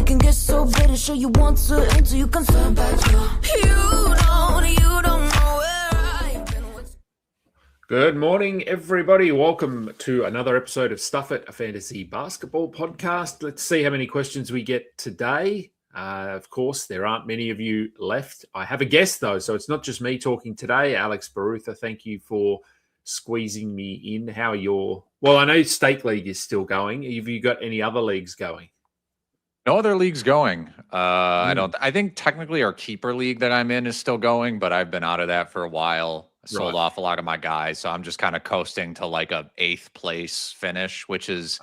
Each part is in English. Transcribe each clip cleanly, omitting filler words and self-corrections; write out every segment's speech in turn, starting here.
can get so bitter, sure you want to until you confirm back. You don't know where I've been. Good morning, everybody. Welcome to another episode of Stuff It, a fantasy basketball podcast. Let's see how many questions we get today. Of course, there aren't many of you left. I have a guest, though, so it's not just me talking today. Alex Barutha, thank you for squeezing me in. How are your... Well, I know Stake League is still going. Have you got any other leagues going? No other leagues going. I think technically our keeper league that I'm in is still going, but I've been out of that for a while. I sold off a lot of my guys, so I'm just kind of coasting to like a 8th place finish, which is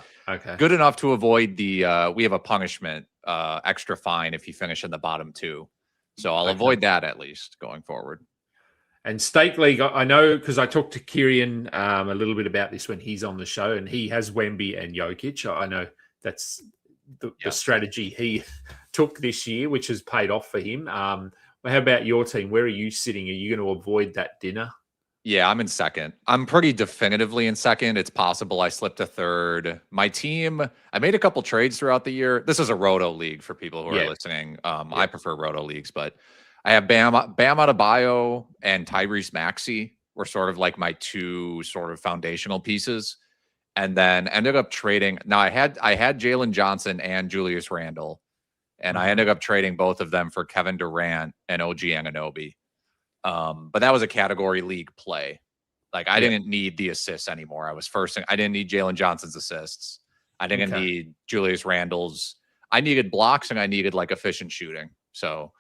good enough to avoid the we have a punishment extra fine if you finish in the bottom 2. So I'll avoid that at least going forward. And Stake League, I know because I talked to Kieran a little bit about this when he's on the show, and he has Wemby and Jokic. I know that's the strategy he took this year, which has paid off for him. How about your team? Where are you sitting? Are you going to avoid that dinner? Yeah, I'm in second. I'm pretty definitively in second. It's possible I slipped a third. My team, I made a couple trades throughout the year. This is a Roto league for people who are listening. I prefer Roto leagues, but I have Bam Adebayo and Tyrese Maxey were sort of like my 2 sort of foundational pieces. And then ended up trading. Now I had Jalen Johnson and Julius Randle, and I ended up trading both of them for Kevin Durant and OG Anunoby. But that was a category league play. Like I didn't need the assists anymore. I didn't need Jalen Johnson's assists. I didn't need Julius Randle's. I needed blocks and I needed like efficient shooting. So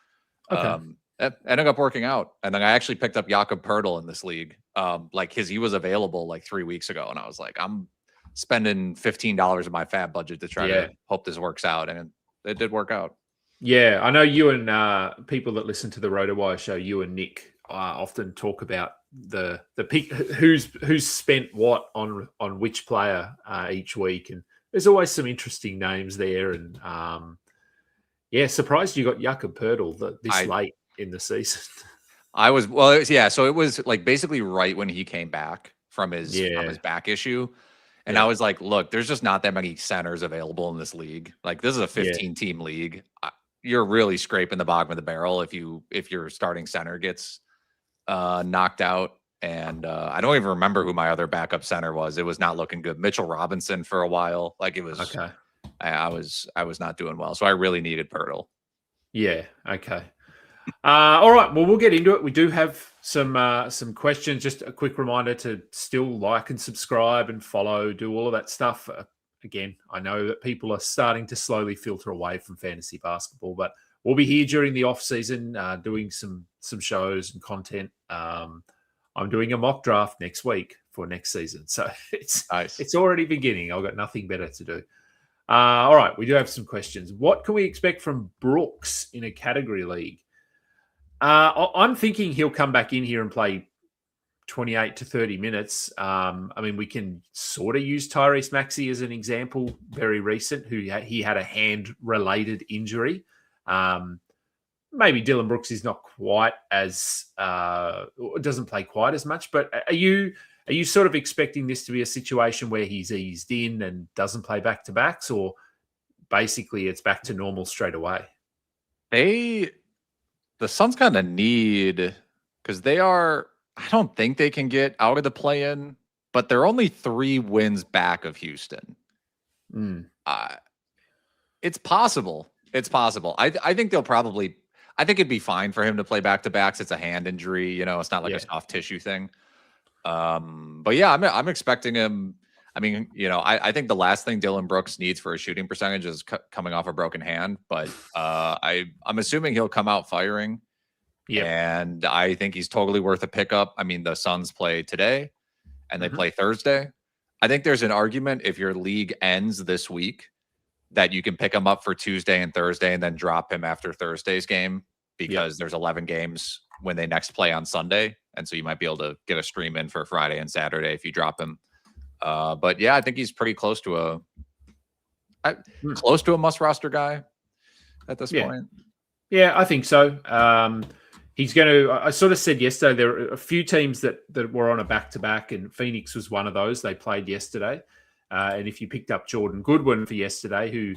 it ended up working out. And then I actually picked up Jakob Poeltl in this league. He was available like 3 weeks ago, and I was like, I'm spending $15 of my fab budget to try to hope this works out, and it did work out. Yeah, I know you and people that listen to the RotoWire show, you and Nick often talk about the pick, who's spent what on which player each week, and there's always some interesting names there. And surprised you got Jakob Poeltl this late in the season. So it was like basically right when he came back from his back issue. And I was like, look, there's just not that many centers available in this league. Like this is a 15-team league. You're really scraping the bottom of the barrel if your starting center gets knocked out. And I don't even remember who my other backup center was. It was not looking good. Mitchell Robinson for a while. Like it was I was not doing well. So I really needed Poeltl. Yeah. Okay. All right. Well, we'll get into it. We do have some questions. Just a quick reminder to still like and subscribe and follow, do all of that stuff. Again, I know that people are starting to slowly filter away from fantasy basketball, but we'll be here during the off season doing some shows and content. I'm doing a mock draft next week for next season, so it's already beginning. I've got nothing better to do. All right, we do have some questions. What can we expect from Brooks in a category league? I'm thinking he'll come back in here and play 28 to 30 minutes. We can sort of use Tyrese Maxey as an example, very recent, who he had a hand-related injury. Maybe Dillon Brooks is not quite as doesn't play quite as much, but are you sort of expecting this to be a situation where he's eased in and doesn't play back-to-backs, or basically it's back to normal straight away? The Suns kind of need, because I don't think they can get out of the play-in, but they're only 3 wins back of Houston. It's possible. It's possible. I think I think it'd be fine for him to play back-to-backs. It's a hand injury, it's not like a soft tissue thing. But yeah, I'm expecting him. I think the last thing Dillon Brooks needs for a shooting percentage is coming off a broken hand, but I'm assuming he'll come out firing. Yeah, and I think he's totally worth a pickup. The Suns play today, and they play Thursday. I think there's an argument if your league ends this week that you can pick him up for Tuesday and Thursday, and then drop him after Thursday's game because there's 11 games when they next play on Sunday, and so you might be able to get a stream in for Friday and Saturday if you drop him. But yeah, I think he's pretty close to a must roster guy at this point. Yeah, I think so. He's going to, I sort of said yesterday, there are a few teams that were on a back-to-back, and Phoenix was one of those. They played yesterday. And if you picked up Jordan Goodwin for yesterday, who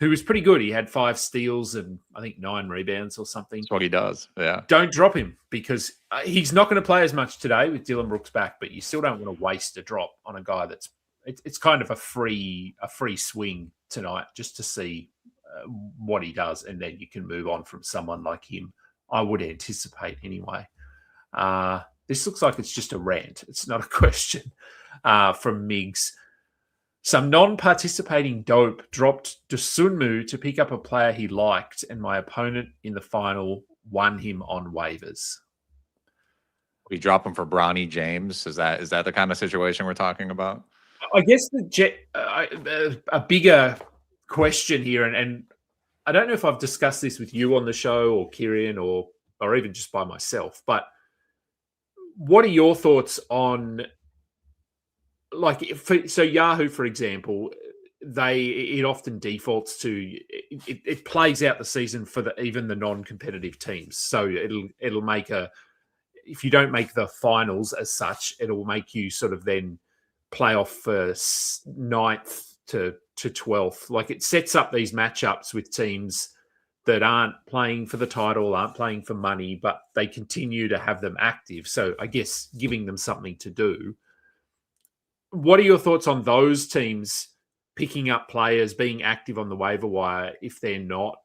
who was pretty good. He had 5 steals and I think 9 rebounds or something. That's what he does. Yeah. Don't drop him because he's not going to play as much today with Dillon Brooks back, but you still don't want to waste a drop on a guy that's it's kind of a free swing tonight just to see what he does, and then you can move on from someone like him. I would anticipate anyway. This looks like it's just a rant. It's not a question from Miggs. Some non-participating dope dropped Dosunmu to pick up a player he liked, and my opponent in the final won him on waivers. We drop him for Bronny James. Is that the kind of situation we're talking about? I guess a bigger question here, and I don't know if I've discussed this with you on the show or Kieran or even just by myself, but what are your thoughts on, like, so Yahoo, for example, it often defaults to it plays out the season for even the non-competitive teams. So it'll make if you don't make the finals as such, it'll make you sort of then play off for 9th to 12th. Like, it sets up these matchups with teams that aren't playing for the title, aren't playing for money, but they continue to have them active. So I guess giving them something to do. What are your thoughts on those teams picking up players, being active on the waiver wire if they're not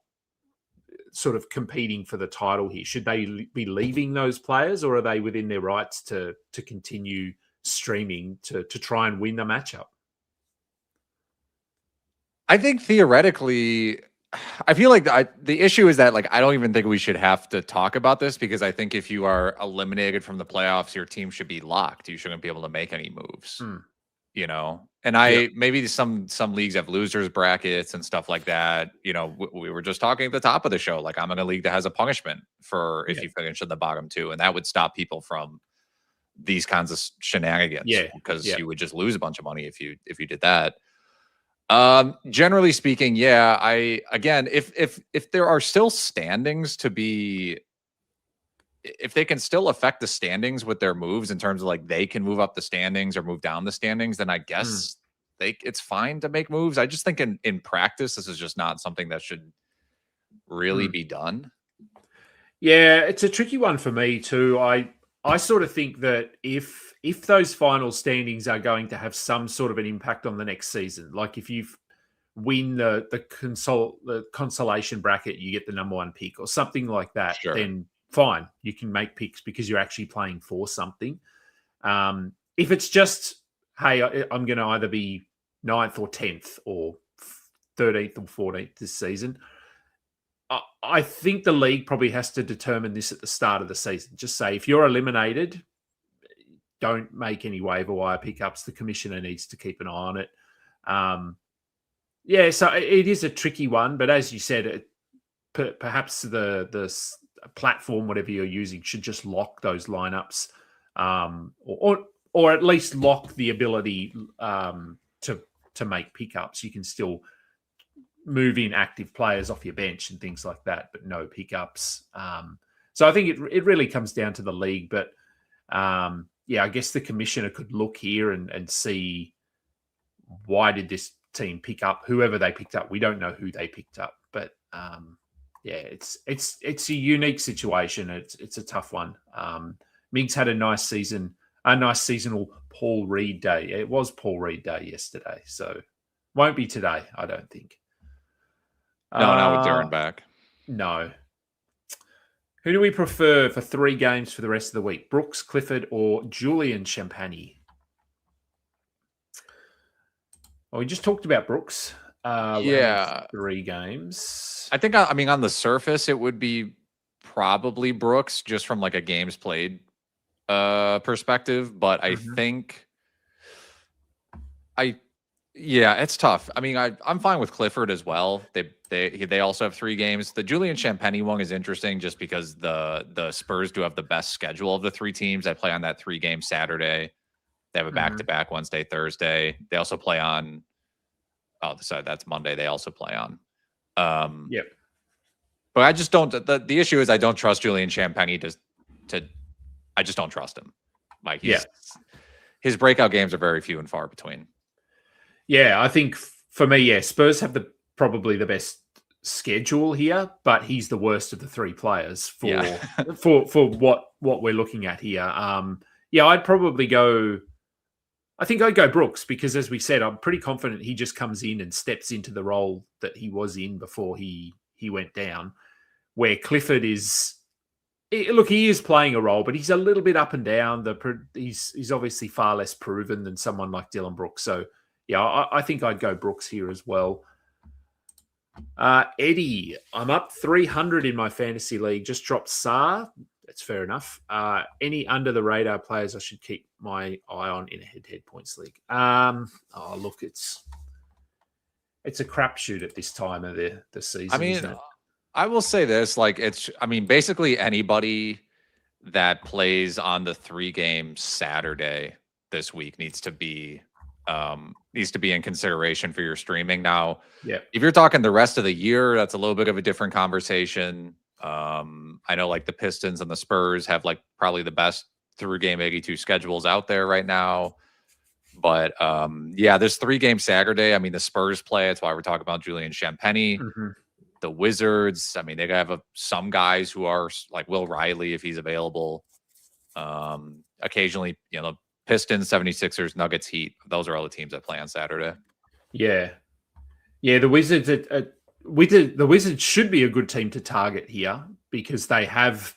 sort of competing for the title here? Should they be leaving those players, or are they within their rights to continue streaming to try and win the matchup? I think theoretically, I feel like the issue is that, like, I don't even think we should have to talk about this, because I think if you are eliminated from the playoffs, your team should be locked. You shouldn't be able to make any moves, you know? And maybe some leagues have losers brackets and stuff like that. You know, we were just talking at the top of the show, like, I'm in a league that has a punishment for if you finish in the bottom 2, and that would stop people from these kinds of shenanigans, because you would just lose a bunch of money if you did that. Generally speaking, again, if there are still standings to be, if they can still affect the standings with their moves in terms of, like, they can move up the standings or move down the standings, then I guess it's fine to make moves. I just think in practice, this is just not something that should really be done. Yeah, it's a tricky one for me too. I sort of think that if those final standings are going to have some sort of an impact on the next season, like if you win the consolation bracket, you get the number 1 pick or something like that, then fine, you can make picks because you're actually playing for something. If it's just, hey, I'm going to either be 9th or 10th or 13th or 14th this season, I think the league probably has to determine this at the start of the season. Just say, if you're eliminated, don't make any waiver wire pickups. The commissioner needs to keep an eye on it. So it is a tricky one, but as you said, perhaps the platform, whatever you're using, should just lock those lineups, or at least lock the ability to make pickups. You can still move in active players off your bench and things like that, but no pickups. So I think it really comes down to the league. But I guess the commissioner could look here and see, why did this team pick up whoever they picked up? We don't know who they picked up, but it's a unique situation. It's a tough one. Miggs had a nice seasonal Paul Reed day. It was Paul Reed day yesterday, so won't be today, I don't think. No, not with Darren back. No. Who do we prefer for 3 games for the rest of the week? Brooks, Clifford, or Julian Champagny? Well, we just talked about Brooks. 3 games. I think, on the surface, it would be probably Brooks, just from, like, a games played perspective. But I think it's tough. I mean, I'm fine with Clifford as well. They also have 3 games. The Julian Champagny one is interesting just because the Spurs do have the best schedule of the 3 teams that play on that 3-game Saturday. They have a back-to-back Wednesday, Thursday. They also play on that's Monday. They also play on. But I just don't. The issue is I don't trust Julian Champagny I just don't trust him. Like, his breakout games are very few and far between. Yeah, I think for me, Spurs have the probably the best schedule here, but he's the worst of the three players for Yeah. for what we're looking at here. Yeah, I'd probably go. I think I'd go Brooks because, as we said, I'm pretty confident he just comes in and steps into the role that he was in before he went down. Where Clifford is, look, he is playing a role, but he's a little bit up and down. He's obviously far less proven than someone like Dillon Brooks. So yeah, I think I'd go Brooks here as well. Eddie, I'm up 300 in my fantasy league. Just dropped Saar. That's fair enough. Any under the radar players I should keep my eye on in a head-to-head points league? Look, it's a crapshoot at this time of the season. I mean, isn't it? I will say this, like basically anybody that plays on the 3-game Saturday this week needs to be in consideration for your streaming. Now, yeah, if you're talking the rest of the year, that's a little bit of a different conversation. I know like the Pistons and the Spurs have like probably the best 3-game 82 schedules out there right now. But this 3-game Saturday, I mean, the Spurs play. That's why we're talking about Julian Champagny. Mm-hmm. The Wizards, I mean, they have some guys who are like Will Riley if he's available. Occasionally, Pistons, 76ers, Nuggets, Heat. Those are all the teams that play on Saturday. Yeah. The Wizards. The Wizards should be a good team to target here because they have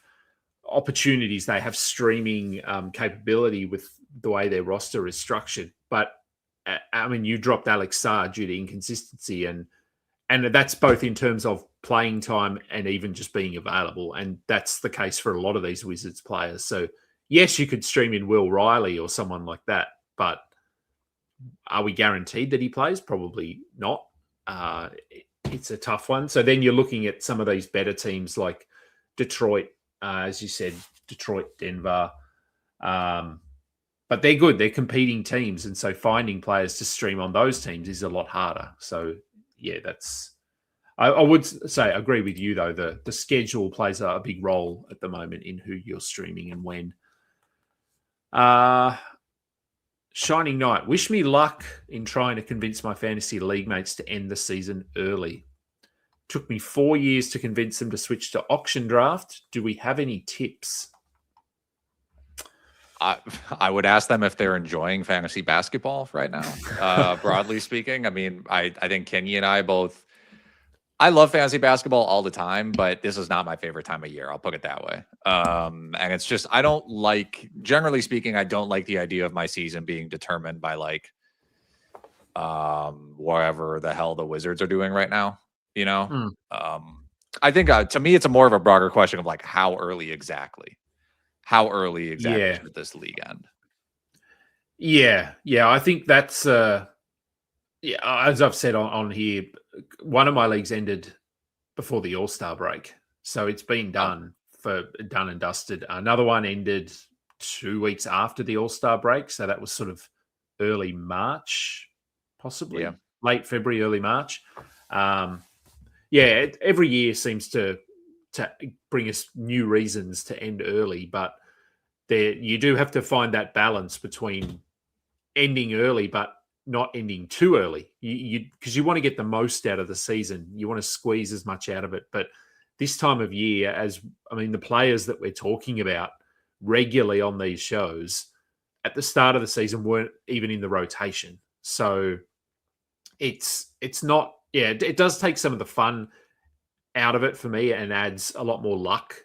opportunities. They have streaming capability with the way their roster is structured. But I mean, you dropped Alex Sarr due to inconsistency, and that's both in terms of playing time and even just being available. And that's the case for a lot of these Wizards players. So yes, you could stream in Will Riley or someone like that, but are we guaranteed that he plays? Probably not. It's a tough one. So then you're looking at some of these better teams like Detroit, as you said, Detroit, Denver. But they're good. They're competing teams. And so finding players to stream on those teams is a lot harder. So, yeah, I would say, agree with you, though. The schedule plays a big role at the moment in who you're streaming and when. Shining Knight, wish me luck in trying to convince my fantasy league mates to end the season early. Took me 4 years to convince them to switch to auction draft. Do we have any tips? I would ask them if they're enjoying fantasy basketball right now, broadly speaking. I mean, I think Kingy and I both, I love fantasy basketball all the time, but this is not my favorite time of year. I'll put it that way. And it's just, generally speaking, I don't like the idea of my season being determined by like whatever the hell the Wizards are doing right now, I think to me, it's a more of a broader question of like, how early exactly should this league end? Yeah. I think that's, as I've said on here, one of my leagues ended before the All-Star break. So it's been done and dusted. Another one ended 2 weeks after the All-Star break. So that was sort of early March, possibly late February, early March. Every year seems to bring us new reasons to end early, but you do have to find that balance between ending early, but not ending too early. Because you want to get the most out of the season. You want to squeeze as much out of it. But this time of year, the players that we're talking about regularly on these shows at the start of the season weren't even in the rotation. So it's not, it does take some of the fun out of it for me and adds a lot more luck.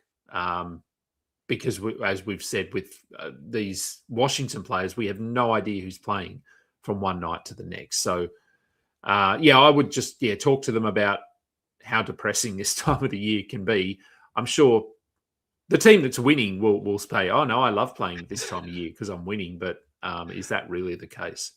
Because as we've said with these Washington players, we have no idea who's playing from one night to the next. So, I would just talk to them about how depressing this time of the year can be. I'm sure the team that's winning will say, "Oh no, I love playing this time of year because I'm winning." But is that really the case?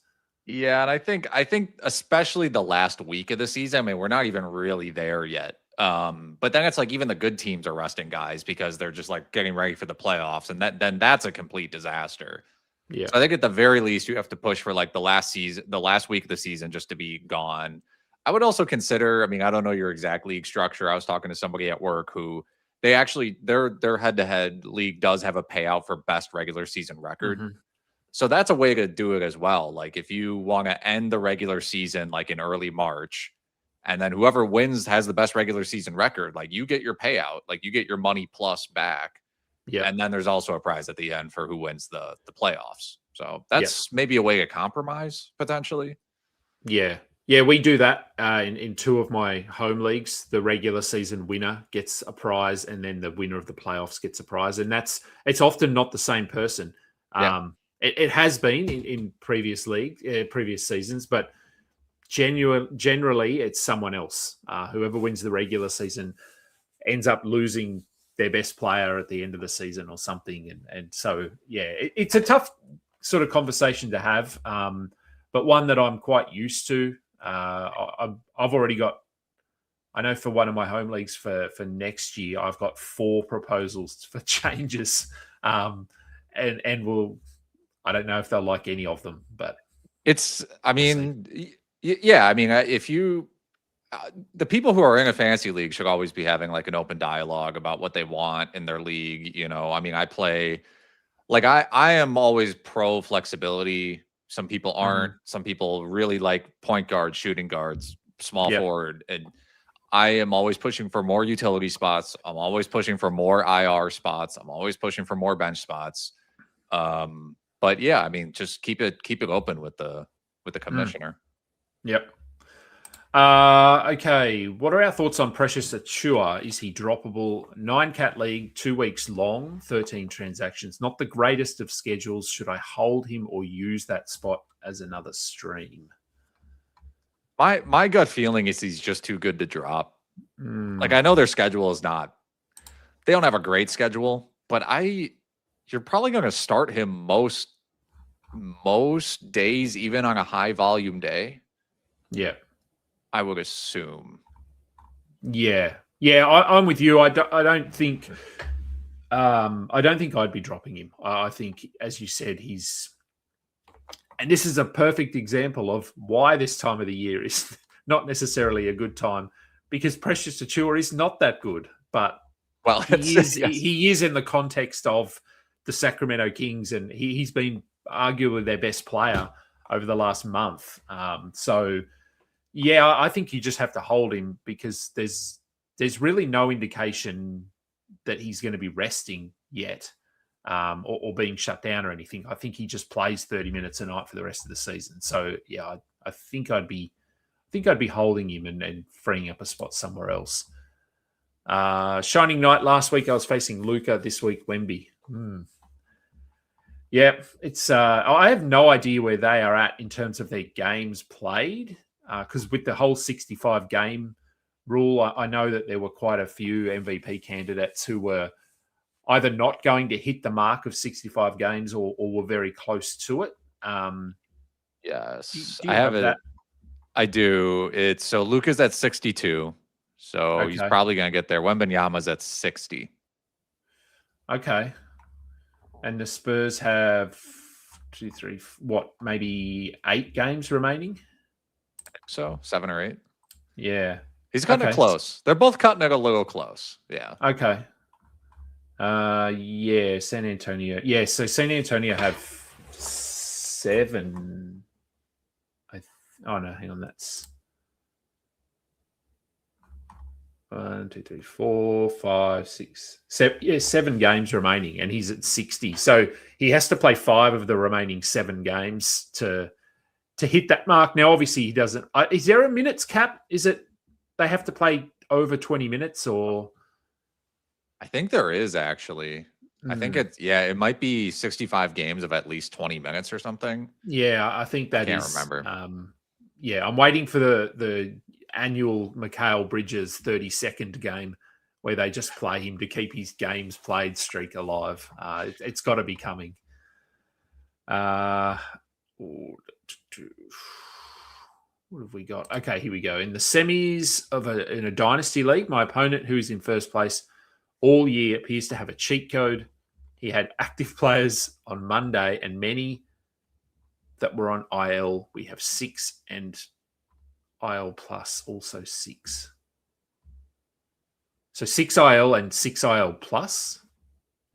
Yeah, and I think especially the last week of the season. I mean, we're not even really there yet. But then it's like even the good teams are resting guys because they're just like getting ready for the playoffs, and then that's a complete disaster. Yeah. So I think at the very least you have to push for like the last week of the season just to be gone. I would also consider, I mean, I don't know your exact league structure. I was talking to somebody at work who they actually their head-to-head league does have a payout for best regular season record. Mm-hmm. So that's a way to do it as well. Like if you want to end the regular season like in early March And then whoever wins has the best regular season record. Like you get your payout, like you get your money plus back. Yeah. And then there's also a prize at the end for who wins the playoffs. So that's maybe a way to compromise potentially. Yeah. Yeah, we do that in two of my home leagues. The regular season winner gets a prize, and then the winner of the playoffs gets a prize. And it's often not the same person. It has been in previous seasons, but generally it's someone else. Whoever wins the regular season ends up losing their best player at the end of the season or something. And so, it's a tough sort of conversation to have, but one that I'm quite used to. I've already got, I know for one of my home leagues for next year, I've got 4 proposals for changes. And I don't know if they'll like any of them, but if you, the people who are in a fantasy league should always be having like an open dialogue about what they want in their league. I play, like I am always pro flexibility. Some people aren't. Some people really like point guards, shooting guards, small forward. And I am always pushing for more utility spots. I'm always pushing for more IR spots. I'm always pushing for more bench spots. But just keep it open with the commissioner. Yep. Okay. What are our thoughts on Precious Achua? Is he droppable? 9-cat league, 2 weeks long, 13 transactions. Not the greatest of schedules. Should I hold him or use that spot as another stream? My gut feeling is he's just too good to drop. Like I know their schedule is not. They don't have a great schedule, but you're probably going to start him most days, even on a high volume day. Yeah. I would assume. Yeah. I'm with you. I don't think I'd be dropping him. I think, as you said, and this is a perfect example of why this time of the year is not necessarily a good time, because Precious Achua is not that good, but he is in the context of the Sacramento Kings, and he's been arguably their best player over the last month. I think you just have to hold him, because there's really no indication that he's going to be resting yet, or being shut down or anything. I think he just plays 30 minutes a night for the rest of the season. So I think I'd be holding him and freeing up a spot somewhere else. Shining Knight last week I was facing Luka, this week Wemby. Yeah, it's I have no idea where they are at in terms of their games played. Because with the whole 65 game rule, I know that there were quite a few MVP candidates who were either not going to hit the mark of 65 games or were very close to it. Yes, do you have that? I do. So Luka's at 62, so he's probably going to get there. Wembanyama's at 60. Okay, and the Spurs have 2, 3, maybe 8 games remaining. So 7 or 8. Yeah. He's kind of close. They're both cutting it a little close. Yeah. Okay. San Antonio. Yeah, so San Antonio have 7. Oh no, hang on. That's 1, 2, 3, 4, 5, 6, 7. Yeah, 7 games remaining, and he's at 60. So he has to play 5 of the remaining 7 games to hit that mark. Now, obviously, he doesn't. Is there a minutes cap? Is it they have to play over 20 minutes, or? I think there is, actually. I think it might be 65 games of at least 20 minutes or something. Yeah, I think that is. I can't remember. I'm waiting for the annual Mikal Bridges 30-second game where they just play him to keep his games played streak alive. It's got to be coming. What have we got? Okay, here we go. In the semis in a dynasty league, my opponent, who is in first place all year, appears to have a cheat code. He had active players on Monday and many that were on IL. We have 6, and IL plus also 6. So 6 IL and 6 IL plus.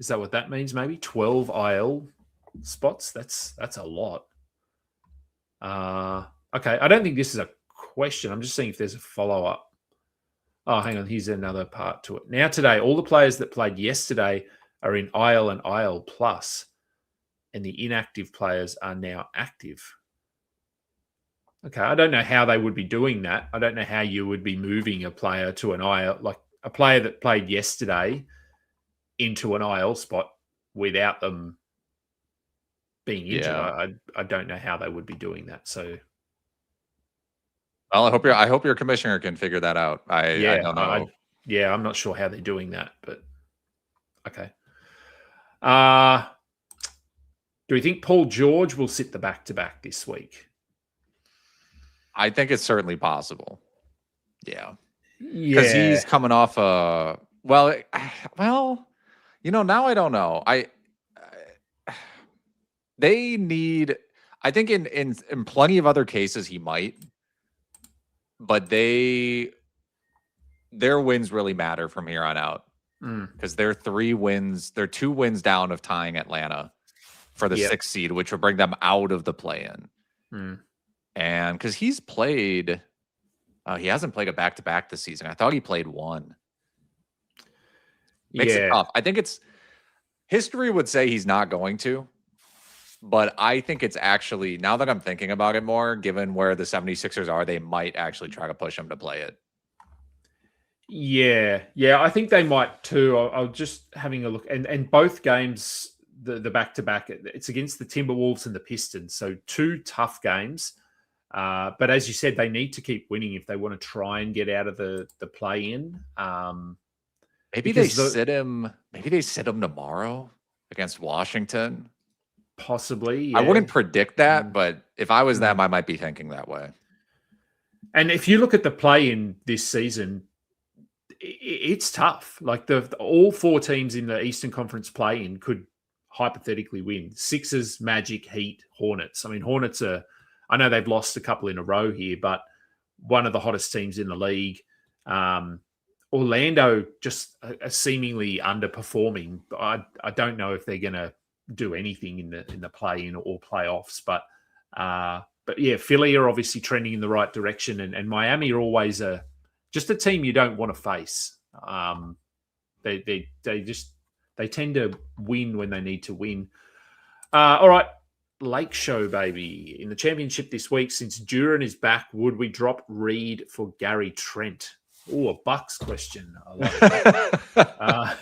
Is that what that means? Maybe 12 IL spots. That's a lot. Okay, I don't think this is a question. I'm just seeing if there's a follow-up. Oh, hang on. Here's another part to it. Now today, all the players that played yesterday are in IL and IL plus, and the inactive players are now active. Okay, I don't know how they would be doing that. I don't know how you would be moving a player to an IL, like a player that played yesterday into an IL spot without them being injured. Yeah. I don't know how they would be doing that. So, well, I hope your commissioner can figure that out. I don't know. I'm not sure how they're doing that, but okay. Do we think Paul George will sit the back-to-back this week? I think it's certainly possible. Yeah. Because he's coming off well, now I don't know. They need, I think in plenty of other cases he might, but their wins really matter from here on out because they're 2 wins down of tying Atlanta for the 6th seed, which would bring them out of the play-in. And because he's played, he hasn't played a back-to-back this season. I thought he played one. Makes it tough. I think history would say he's not going to, but I think it's actually, now that I'm thinking about it more, given where the 76ers are, they might actually try to push him to play it. Yeah, I think they might too. I'll just having a look, and both games, the back-to-back, it's against the Timberwolves and the Pistons, so 2 tough games. But as you said, they need to keep winning if they want to try and get out of the play-in. Maybe they sit him. Maybe they sit him tomorrow against Washington. Possibly. Yeah. I wouldn't predict that, but if I was them, I might be thinking that way. And if you look at the play-in this season, it's tough. Like all 4 teams in the Eastern Conference play-in could hypothetically win. Sixers, Magic, Heat, Hornets. I mean, Hornets are, I know they've lost a couple in a row here, but one of the hottest teams in the league. Orlando just seemingly underperforming. I don't know if they're going to do anything in the play-in or playoffs, but yeah, Philly are obviously trending in the right direction, and Miami are always just a team you don't want to face. They tend to win when they need to win. All right. Lake Show, baby. In the championship this week, since Duran is back, would we drop Reed for Gary Trent? Oh, a Bucks question. I like that.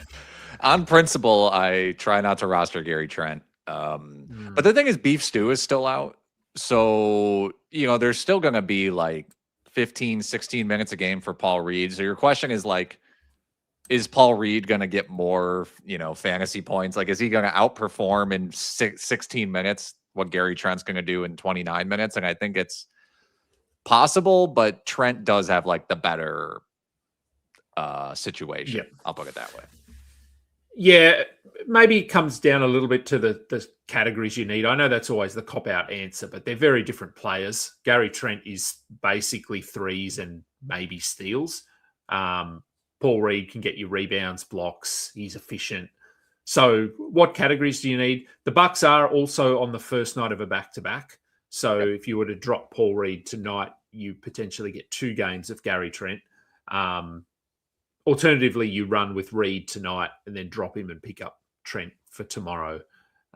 On principle, I try not to roster Gary Trent. But the thing is, Beef Stew is still out. So, there's still going to be like 15, 16 minutes a game for Paul Reed. So your question is like, is Paul Reed going to get more, fantasy points? Like, is he going to outperform in 16 minutes what Gary Trent's going to do in 29 minutes? And I think it's possible, but Trent does have like the better situation. Yep. I'll put it that way. Yeah, maybe it comes down a little bit to the categories you need. I know that's always the cop-out answer, but they're very different players. Gary Trent is basically threes and maybe steals. Paul Reed can get you rebounds, blocks. He's efficient. So what categories do you need? The Bucks are also on the first night of a back-to-back. So if you were to drop Paul Reed tonight, you potentially get 2 games of Gary Trent. Alternatively, you run with Reed tonight and then drop him and pick up Trent for tomorrow.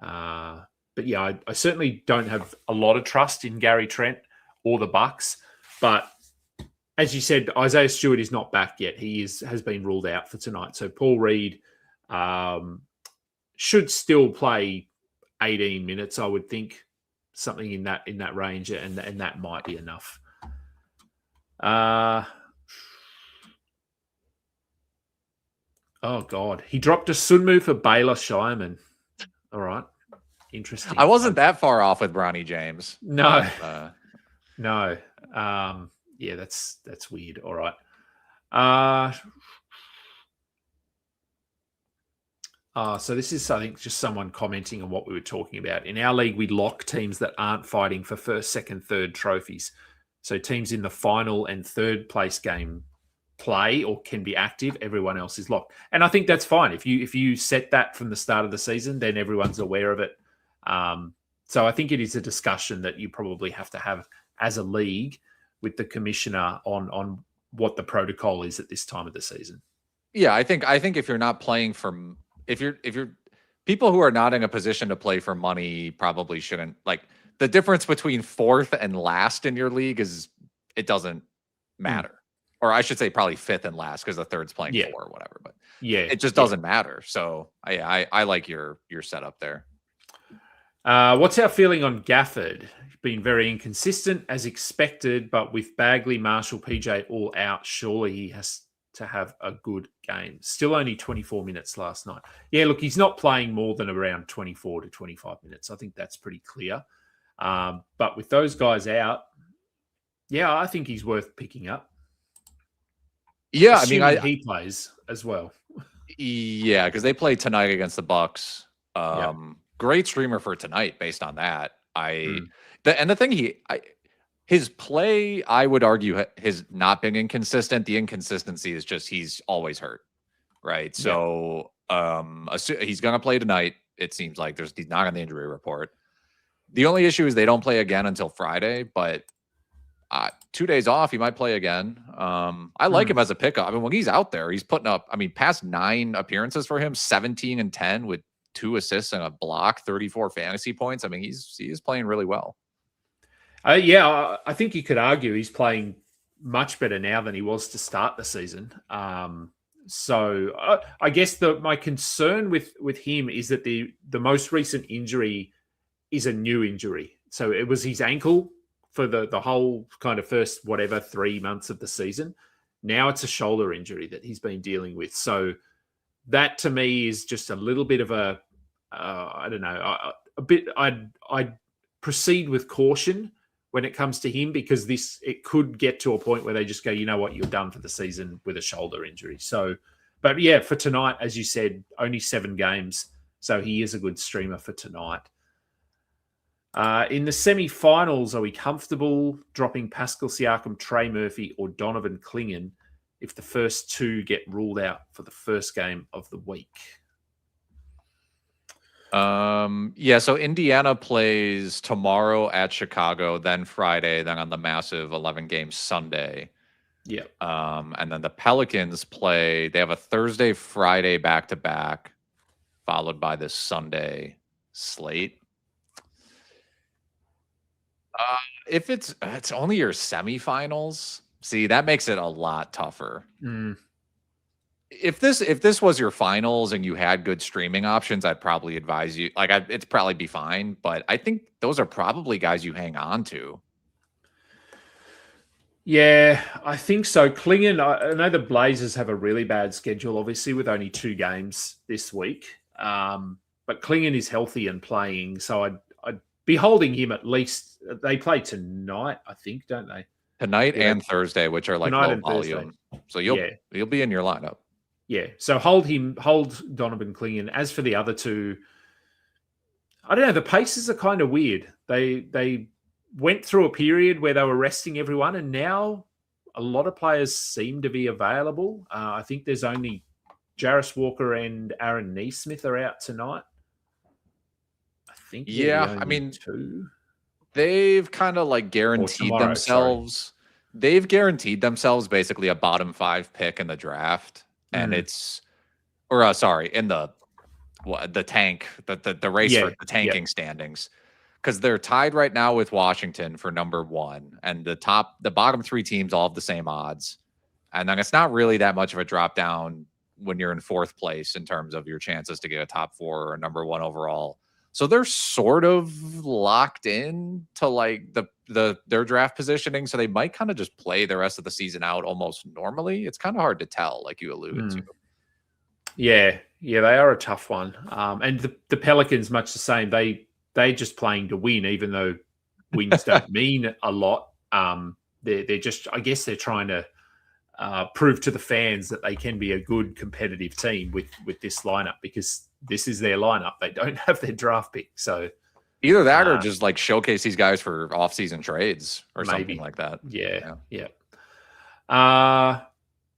But yeah, I certainly don't have a lot of trust in Gary Trent or the Bucks. But as you said, Isaiah Stewart is not back yet. He has been ruled out for tonight. So Paul Reed should still play 18 minutes, I would think, something in that range, and that might be enough. Oh, God. He dropped a Sunmu for Baylor Shireman. All right. Interesting. I wasn't that far off with Bronny James. No. No. Yeah, that's weird. All right. So this is, I think, just someone commenting on what we were talking about. In our league, we lock teams that aren't fighting for first, second, third trophies. So teams in the final and third place game play or can be active. Everyone else is locked. And I think that's fine. If you set that from the start of the season, then everyone's aware of it. So I think it is a discussion that you probably have to have as a league with the commissioner on what the protocol is at this time of the season. Yeah, I think if you're not playing for, if you're people who are not in a position to play for money probably shouldn't, like, the difference between fourth and last in your league is, it doesn't matter. Or I should say probably fifth and last, because the third's playing four or whatever, but it just doesn't matter. So I like your setup there. What's our feeling on Gafford? Been very inconsistent as expected, but with Bagley, Marshall, PJ all out, surely he has to have a good game. Still only 24 minutes last night. Yeah, look, he's not playing more than around 24 to 25 minutes. I think that's pretty clear. But with those guys out, yeah, I think he's worth picking up. Yeah, assuming I mean, he plays as well. Yeah, because they play tonight against the Bucks. Great streamer for tonight based on that. The thing his play, I would argue, has not been inconsistent. The inconsistency is just he's always hurt, right? So he's going to play tonight. It seems like he's not on the injury report. The only issue is they don't play again until Friday, but 2 days off, he might play again. I like him as a pickup. I mean, when he's out there, he's putting up, past 9 appearances for him, 17 and 10 with 2 assists and a block, 34 fantasy points. I mean, he is playing really well. I think you could argue he's playing much better now than he was to start the season. So I guess my concern with him is that the most recent injury is a new injury. So it was his ankle for the whole kind of first 3 months of the season. Now it's a shoulder injury that he's been dealing with. So that to me is just a little bit of I don't know, a bit. I'd proceed with caution when it comes to him, because it could get to a point where they just go, you know what, you're done for the season with a shoulder injury. So, but yeah, for tonight, as you said, only 7 games. So he is a good streamer for tonight. In the semi-finals, are we comfortable dropping Pascal Siakam, Trey Murphy, or Donovan Clingan if the first 2 get ruled out for the first game of the week? So Indiana plays tomorrow at Chicago, then Friday, then on the massive 11-game Sunday. Yeah. And then the Pelicans they have a Thursday, Friday back-to-back, followed by this Sunday slate. If it's only your semifinals, see, that makes it a lot tougher. If this was your finals and you had good streaming options, I'd probably advise you, it'd probably be fine. But I think those are probably guys you hang on to. Yeah, I think so. Clingan, I know the Blazers have a really bad schedule, obviously, with only 2 games this week. But Clingan is healthy and playing, so I'd be holding him at least. They play tonight, I think, don't they? Tonight and Thursday, which are low volume. So you'll be in your lineup. Yeah, so hold Donovan Clingan. As for the other 2, I don't know. The paces are kind of weird. They went through a period where they were resting everyone, and now a lot of players seem to be available. I think there's only Jarris Walker and Aaron Neesmith are out tonight. I think. Yeah, 2. They've kind of guaranteed themselves. Sorry. They've guaranteed themselves basically a bottom 5 pick in the draft. And in the tank, the race for the tanking standings, because they're tied right now with Washington for number 1, and the bottom 3 teams all have the same odds, and then it's not really that much of a drop down when you're in 4th place in terms of your chances to get a top 4 or a number 1 overall. So they're sort of locked in to their draft positioning. So they might kind of just play the rest of the season out almost normally. It's kind of hard to tell, like you alluded to. Yeah, they are a tough one. And the Pelicans, much the same. They just playing to win, even though wins don't mean a lot. They're just, I guess they're trying to prove to the fans that they can be a good competitive team with this lineup, because this is their lineup. They don't have their draft pick. So either that or just showcase these guys for off-season trades or something like that. Yeah.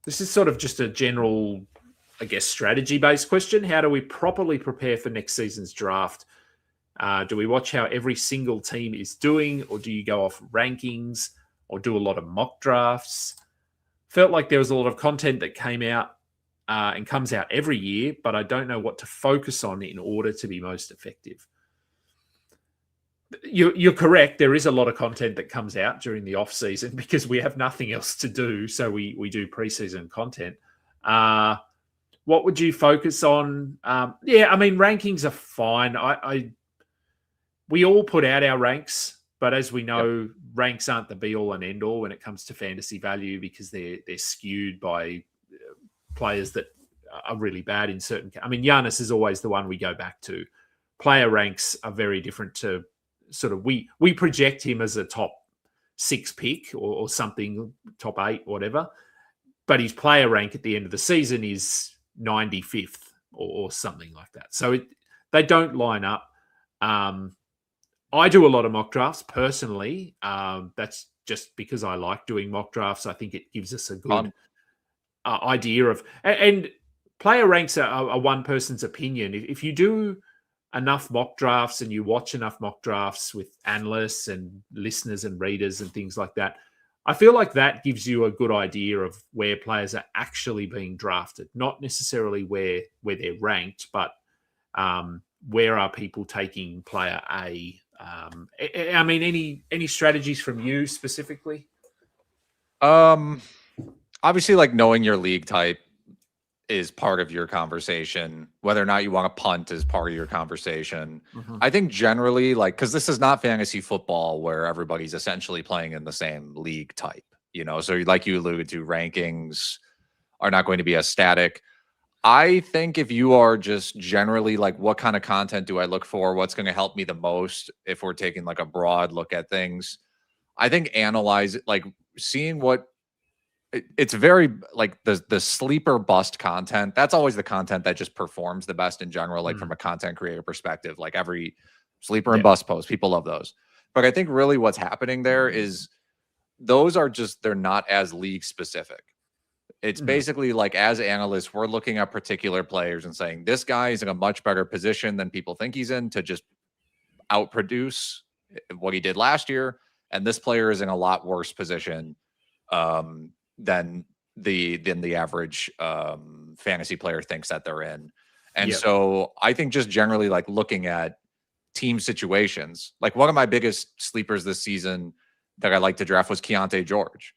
This is sort of just a general, I guess, strategy-based question. How do we properly prepare for next season's draft? Do we watch how every single team is doing, or do you go off rankings? or do a lot of mock drafts. Felt like there was a lot of content that came out and comes out every year, but I don't know what to focus on in order to be most effective. You're correct. There is a lot of content that comes out during the off season because we have nothing else to do. So we do preseason content. What would you focus on? Yeah, I mean, rankings are fine. We all put out our ranks, but as we know, ranks aren't the be all and end all when it comes to fantasy value because they're skewed by players that are really bad in certain. I mean, Giannis is always the one we go back to. Player ranks are very different to sort of we project him as a top 6 pick or something, top 8, whatever. But his player rank at the end of the season is 95th or something like that. So they don't line up. I do a lot of mock drafts personally. That's just because I like doing mock drafts. I think it gives us a good idea of, and player ranks are one person's opinion. If you do enough mock drafts and you watch enough mock drafts with analysts and listeners and readers and things like that, I feel like that gives you a good idea of where players are actually being drafted, not necessarily where they're ranked, but where are people taking player A? I mean, any strategies from you specifically? Obviously, like knowing your league type is part of your conversation. Whether or not you want to punt is part of your conversation. Mm-hmm. I think generally, like, because this is not fantasy football where everybody's essentially playing in the same league type, you know. So, like you alluded to, rankings are not going to be as static. I think if you are just generally like, what kind of content do I look for? What's going to help me the most if we're taking like a broad look at things? I think analyze it, like seeing what it's very like the sleeper bust content. That's always the content that just performs the best in general, like from a content creator perspective, like every sleeper and bust post, people love those. But I think really what's happening there is those are just, they're not as league specific. It's basically like, as analysts, we're looking at particular players and saying, this guy is in a much better position than people think he's in to just outproduce what he did last year. And this player is in a lot worse position than the average fantasy player thinks that they're in. And so I think just generally like looking at team situations, like one of my biggest sleepers this season that I like to draft was Keontae George.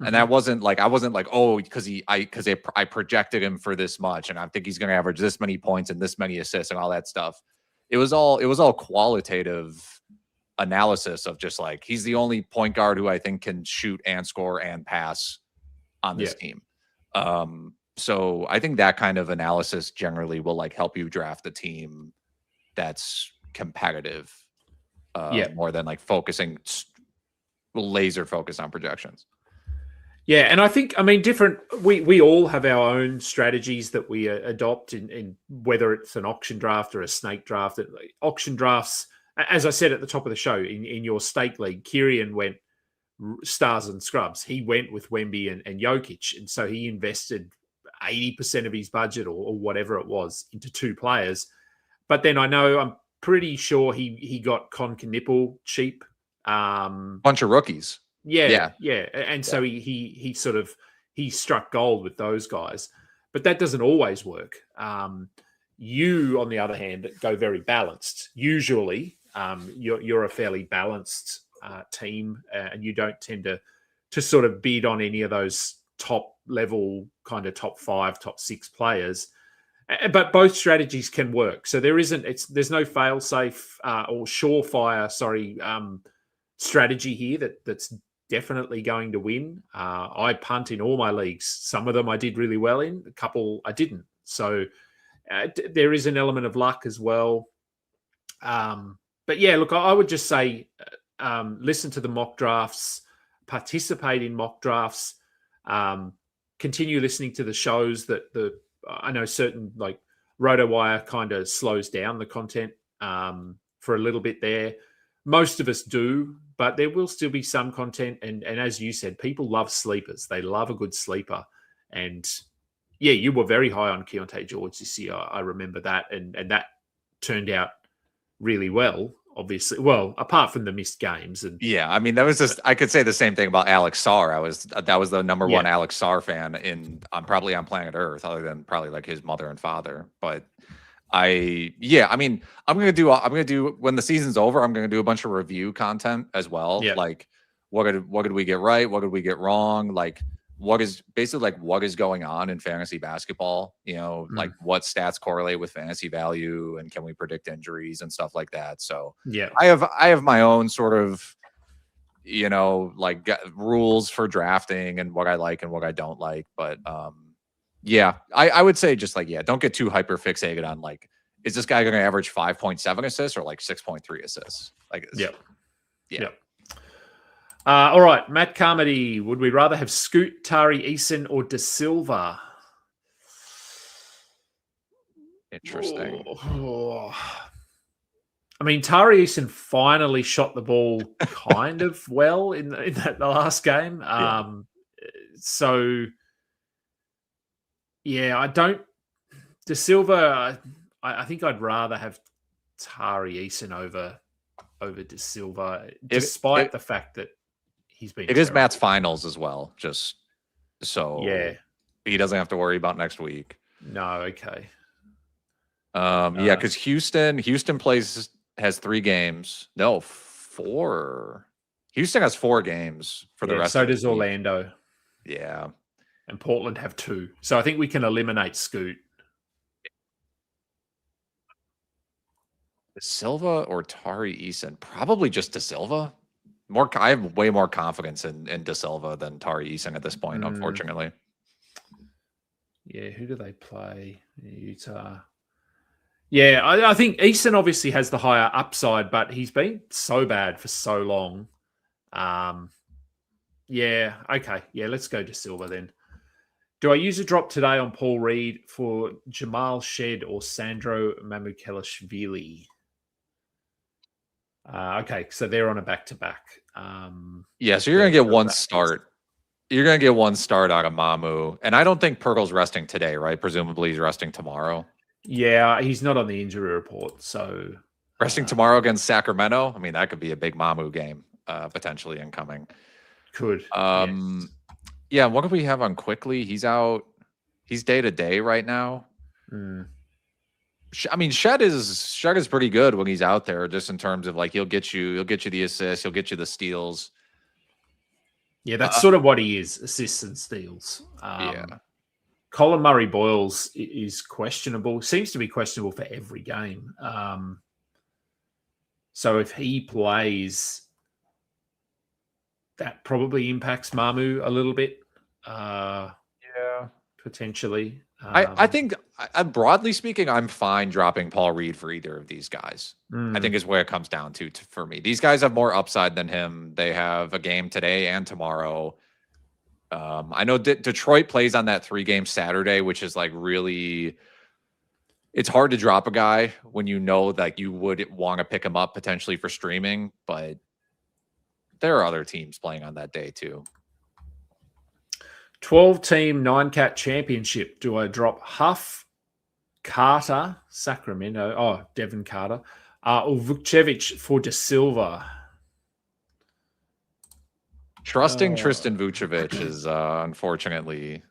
And that wasn't like, I wasn't like, oh, because I projected him for this much and I think he's going to average this many points and this many assists and all that stuff. It was all qualitative analysis of just like, he's the only point guard who I think can shoot and score and pass on this team. So I think that kind of analysis generally will like help you draft a team that's competitive more than like laser focus on projections. Yeah, and I think, I mean, we all have our own strategies that we adopt in whether it's an auction draft or a snake draft. Auction drafts, as I said at the top of the show, in your stake league, Kirian went stars and scrubs. He went with Wemby and Jokic, and so he invested 80% of his budget or whatever it was into 2 players. But then I'm pretty sure he got Con Nipple cheap. Bunch of rookies. Yeah. And so he struck gold with those guys, but that doesn't always work. You, on the other hand, go very balanced. Usually, you're a fairly balanced team, and you don't tend to sort of bid on any of those top level kind of top 5, top 6 players. But both strategies can work. So there's no fail safe or surefire, strategy here that's definitely going to win. I punt in all my leagues. Some of them I did really well in, a couple I didn't. So there is an element of luck as well. But yeah, look, I would just say listen to the mock drafts, participate in mock drafts, continue listening to the shows that I know certain like RotoWire kind of slows down the content for a little bit there. Most of us do, but there will still be some content. And as you said, people love sleepers. They love a good sleeper. And yeah, you were very high on Keontae George this year. I remember that. And that turned out really well. obviously. Well, apart from the missed games. And Yeah, I mean, that was just, I could say the same thing about Alex Sarr. That was the number one Alex Sarr fan probably on planet Earth, other than probably like his mother and father. But I mean, I'm gonna do when the season's over, I'm gonna do a bunch of review content as well. Yeah. Like what did we get right? What did we get wrong? Like what is going on in fantasy basketball? You know, like what stats correlate with fantasy value, and can we predict injuries and stuff like that? So yeah, I have my own sort of, you know, like rules for drafting and what I like and what I don't like. But yeah, I would say just like, don't get too hyper fixated on like, is this guy going to average 5.7 assists or like 6.3 assists? Like, yeah. All right, Matt Carmody. Would we rather have Scoot, Tari Eason, or De Silva? Interesting. I mean, Tari Eason finally shot the ball kind of well in the last game. So, yeah, I don't. De Silva, I think I'd rather have Tari Eason over De Silva, despite the fact that he's been. It is Matt's finals as well, just so he doesn't have to worry about next week. No, okay. Because Houston has 3 games. No, 4. Houston has 4 games for the rest. So does Orlando. Yeah, and Portland have 2. So I think we can eliminate Scoot. De Silva or Tari Eason? Probably just De Silva. I have way more confidence in De Silva than Tari Eason at this point, unfortunately. Yeah, who do they play? Utah. Yeah, I think Eason obviously has the higher upside, but he's been so bad for so long. Yeah, okay. Yeah, let's go De Silva then. Do I use a drop today on Paul Reed for Jamal Shed or Sandro Mamukelashvili? Okay, so they're on a back-to-back. So you're going to get one start. You're going to get one start out of Mamu. And I don't think Pergle's resting today, right? Presumably he's resting tomorrow. Yeah, he's not on the injury report, so... Resting tomorrow against Sacramento? I mean, that could be a big Mamu game, potentially incoming. Could. Yeah, what do we have on Quickly? He's out. He's day-to-day right now. I mean, Shed is pretty good when he's out there, just in terms of like he'll get you the assists, he'll get you the steals. Yeah, that's sort of what he is, assists and steals. Colin Murray Boyles is questionable. Seems to be questionable for every game. So if he plays, that probably impacts Mamu a little bit. Potentially. I think, broadly speaking, I'm fine dropping Paul Reed for either of these guys. I think is where it comes down to for me. These guys have more upside than him. They have a game today and tomorrow. I know Detroit plays on that 3-game Saturday, which is like really, it's hard to drop a guy when you know that you would want to pick him up potentially for streaming, but there are other teams playing on that day too. 12-team 9-cat championship. Do I drop Huff, Carter, Sacramento, Devin Carter, or Vukcevic for De Silva? Trusting Tristan Vucevic is unfortunately.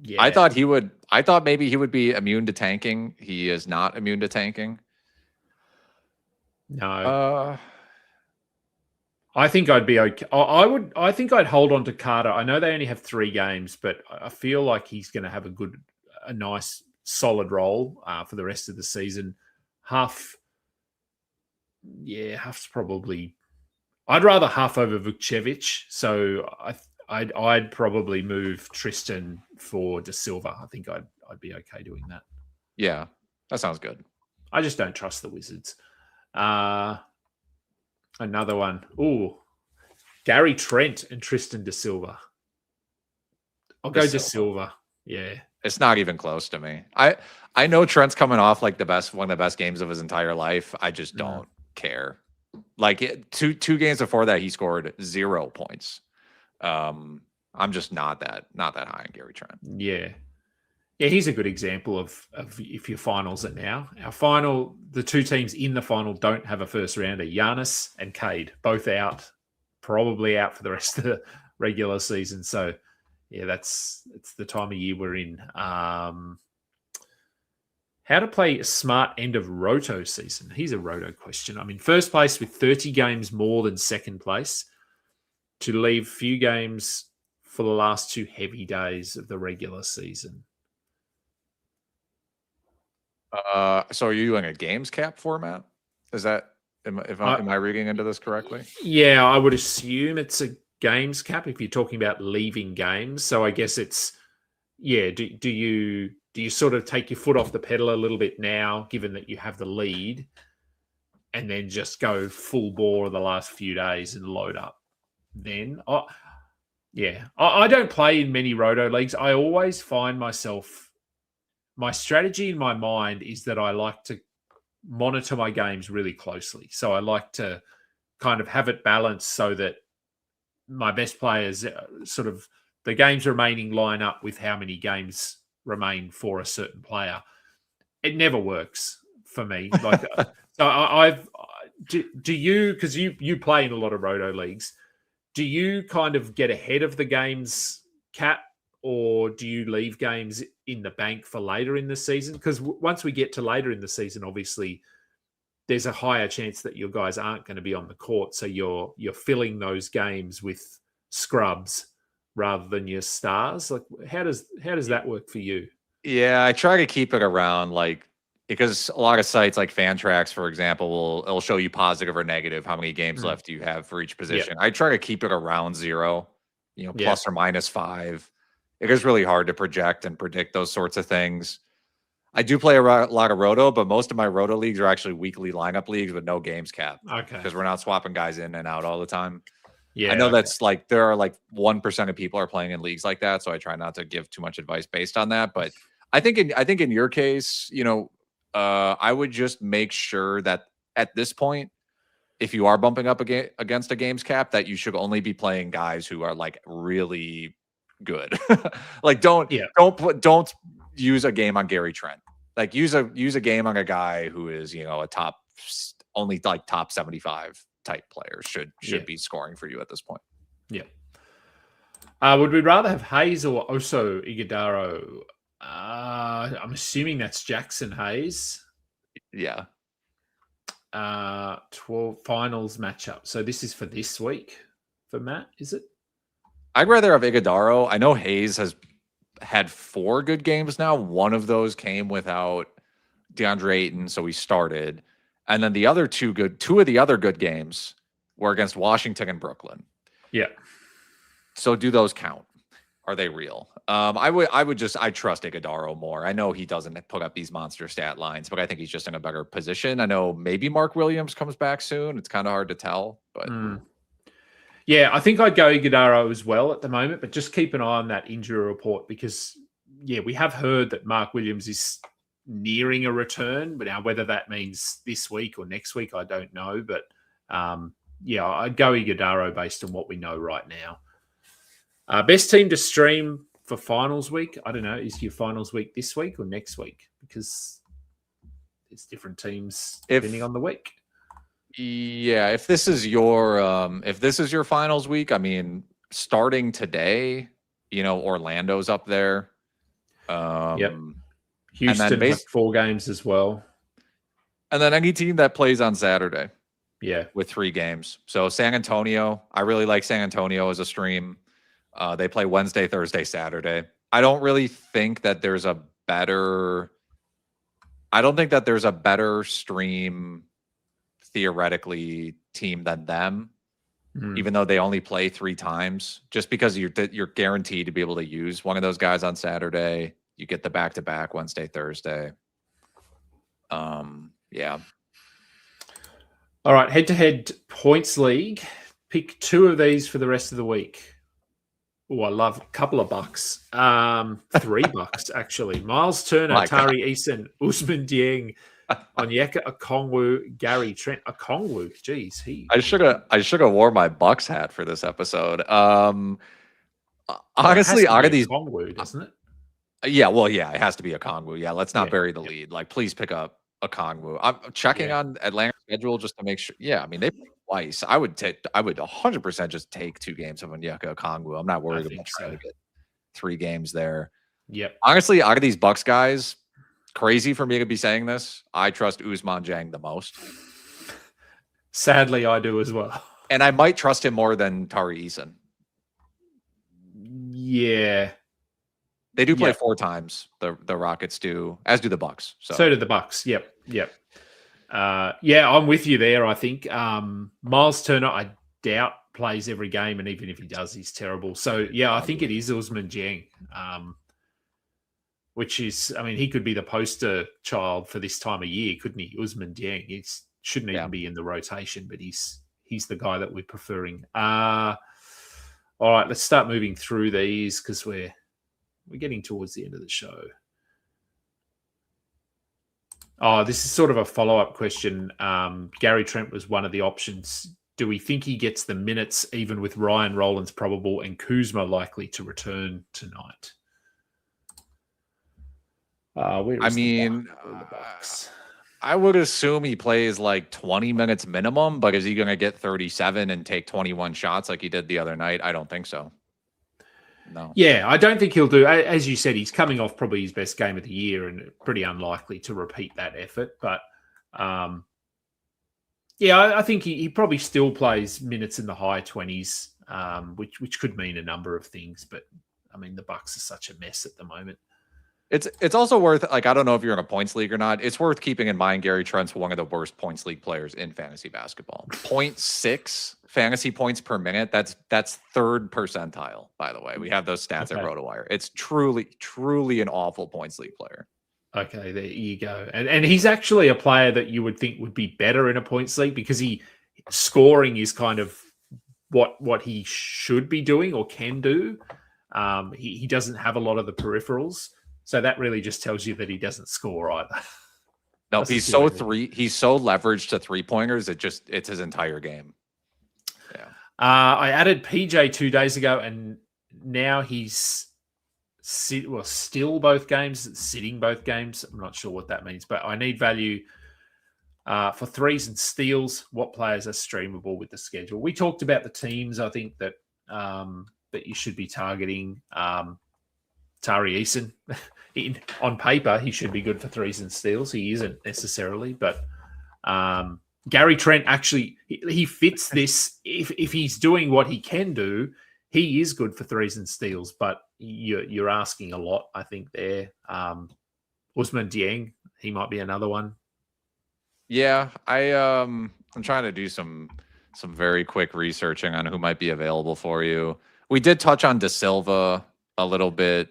Yeah. I thought maybe he would be immune to tanking. He is not immune to tanking. No. I think I'd be okay. I think I'd hold on to Carter. I know they only have 3 games, but I feel like he's going to have a nice, solid role for the rest of the season. Huff's probably. I'd rather Huff over Vukcevic, so I'd probably move Tristan for De Silva. I think I'd be okay doing that. Yeah, that sounds good. I just don't trust the Wizards. Another one. Ooh, Gary Trent and Tristan De Silva. I'll go De Silva. Yeah, it's not even close to me. I know Trent's coming off like one of the best games of his entire life. I just don't care. Like two games before that, he scored 0 points. I'm just not that high on Gary Trent. Yeah, Yeah, he's a good example of if your finals it now. Our final, the two teams in the final don't have a first rounder. Giannis and Cade, both out, probably out for the rest of the regular season. So, yeah, it's the time of year we're in. How to play a smart end of Roto season? Here's a Roto question. I'm in first place with 30 games more than second place to leave few games for the last two heavy days of the regular season. So are you doing a games cap format? Is that am I reading into this correctly? Yeah, I would assume it's a games cap if you're talking about leaving games. So I guess it's do you sort of take your foot off the pedal a little bit now, given that you have the lead, and then just go full bore the last few days and load up? Then, I don't play in many Roto leagues. I always find myself, my strategy in my mind is that I like to monitor my games really closely. So I like to kind of have it balanced so that my best players sort of the games remaining line up with how many games remain for a certain player. It never works for me. Like, so do you, because you play in a lot of Roto leagues, do you kind of get ahead of the games cap, or do you leave games in the bank for later in the season? Because once we get to later in the season, obviously there's a higher chance that your guys aren't going to be on the court. So you're filling those games with scrubs rather than your stars. Like, how does that work for you? Yeah, I try to keep it around, like, because a lot of sites like Fantrax, for example, it'll show you positive or negative how many games left you have for each position. I try to keep it around 0, plus or minus 5. It is really hard to project and predict those sorts of things. I do play a lot of Roto, but most of my Roto leagues are actually weekly lineup leagues with no games cap. Okay. Because we're not swapping guys in and out all the time. Yeah, I know that's like there are like 1% of people are playing in leagues like that, so I try not to give too much advice based on that. But I think in your case, I would just make sure that at this point, if you are bumping up against a games cap, that you should only be playing guys who are like really good. Like don't use a game on Gary Trent. Like use a game on a guy who is a top 75 type player should be scoring for you at this point. Yeah. Would we rather have Hayes or Oso Iguodaro? I'm assuming that's Jackson Hayes. Yeah. 12 finals matchup. So this is for this week for Matt, is it? I'd rather have Iguodaro. I know Hayes has had 4 good games now. One of those came without DeAndre Ayton, so he started. And then the other two of the other good games were against Washington and Brooklyn. Yeah. So do those count? Are they real? I trust Iguodaro more. I know he doesn't put up these monster stat lines, but I think he's just in a better position. I know maybe Mark Williams comes back soon. It's kind of hard to tell, but yeah, I think I'd go Iguodaro as well at the moment, but just keep an eye on that injury report because we have heard that Mark Williams is nearing a return, but now whether that means this week or next week, I don't know. But I'd go Iguodaro based on what we know right now. Best team to stream for finals week. I don't know. Is your finals week this week or next week? Because it's different teams depending on the week. Yeah, if this is your finals week, I mean, starting today, Orlando's up there. Houston has 4 games as well. And then any team that plays on Saturday. Yeah. With 3 games. So San Antonio, I really like San Antonio as a stream. They play Wednesday, Thursday, Saturday. I don't think that there's a better stream theoretically team than them, even though they only play 3 times, just because you're guaranteed to be able to use one of those guys on Saturday. You get the back-to-back Wednesday, Thursday. Yeah. All right, head-to-head points league. Pick 2 of these for the rest of the week. Oh, I love a couple of bucks. 3 bucks, actually. Miles Turner, Tari Eason, Usman Dieng, Onyeka Okongwu, Gary Trent. Okongwu, geez. I should have wore my Bucks hat for this episode. Honestly, out of these... Okongwu, doesn't it? Yeah, well, yeah, it has to be a Okongwu. Yeah, let's not Yeah, bury the lead. Like, please pick up a Okongwu. I'm checking on Atlanta's schedule just to make sure. Yeah, I mean they play twice. I would 100% just take 2 games of Onyeka Okongwu. I'm not I worried about think trying so. to get 3 games there. Yep. Honestly, out of these Bucks guys, crazy for me to be saying this. I trust Usman Jang the most, Sadly, I do as well. and I might trust him more than Tari Eason. Yeah. They do play 4 times. The Rockets do, as do the Bucks. So do the Bucks. Yep. Yeah, I'm with you there. I think Miles Turner, I doubt plays every game, and even if he does, he's terrible. So yeah, I think it is Usman Jang, which is, I mean, he could be the poster child for this time of year, couldn't he? Usman Jang. He shouldn't even be in the rotation, but he's the guy that we're preferring. All right, let's start moving through these because we're getting towards the end of the show. Oh, this is sort of a follow-up question. Gary Trent was one of the options. Do we think he gets the minutes even with Ryan Rollins probable and Kuzma likely to return tonight? I mean, I would assume he plays like 20 minutes minimum, but is he going to get 37 and take 21 shots like he did the other night? I don't think so. No. Yeah, I don't think he'll do. As you said, he's coming off probably his best game of the year and pretty unlikely to repeat that effort. But yeah, I think he probably still plays minutes in the high 20s, which could mean a number of things. But I mean, the Bucks are such a mess at the moment. It's also worth, like, I don't know if you're in a points league or not. It's worth keeping in mind Gary Trent's one of the worst points league players in fantasy basketball. 0.6 fantasy points per minute. That's 3rd percentile, by the way. We have those stats at RotoWire. It's truly an awful points league player. Okay, there you go. And he's actually a player that you would think would be better in a points league because scoring is kind of what he should be doing or can do. He doesn't have a lot of the peripherals. So that really just tells you that he doesn't score either. No, he's so leveraged to 3-pointers. It's his entire game. Yeah. I added PJ 2 days ago, and now he's still both games, sitting both games. I'm not sure what that means, but I need value for threes and steals. What players are streamable with the schedule? We talked about the teams. I think that that you should be targeting. Tari Eason, on paper, he should be good for threes and steals. He isn't necessarily, but Gary Trent actually he fits this. If he's doing what he can do, he is good for threes and steals. But you're asking a lot, I think. There, Usman Dieng, he might be another one. Yeah, I'm trying to do some very quick researching on who might be available for you. We did touch on De Silva a little bit.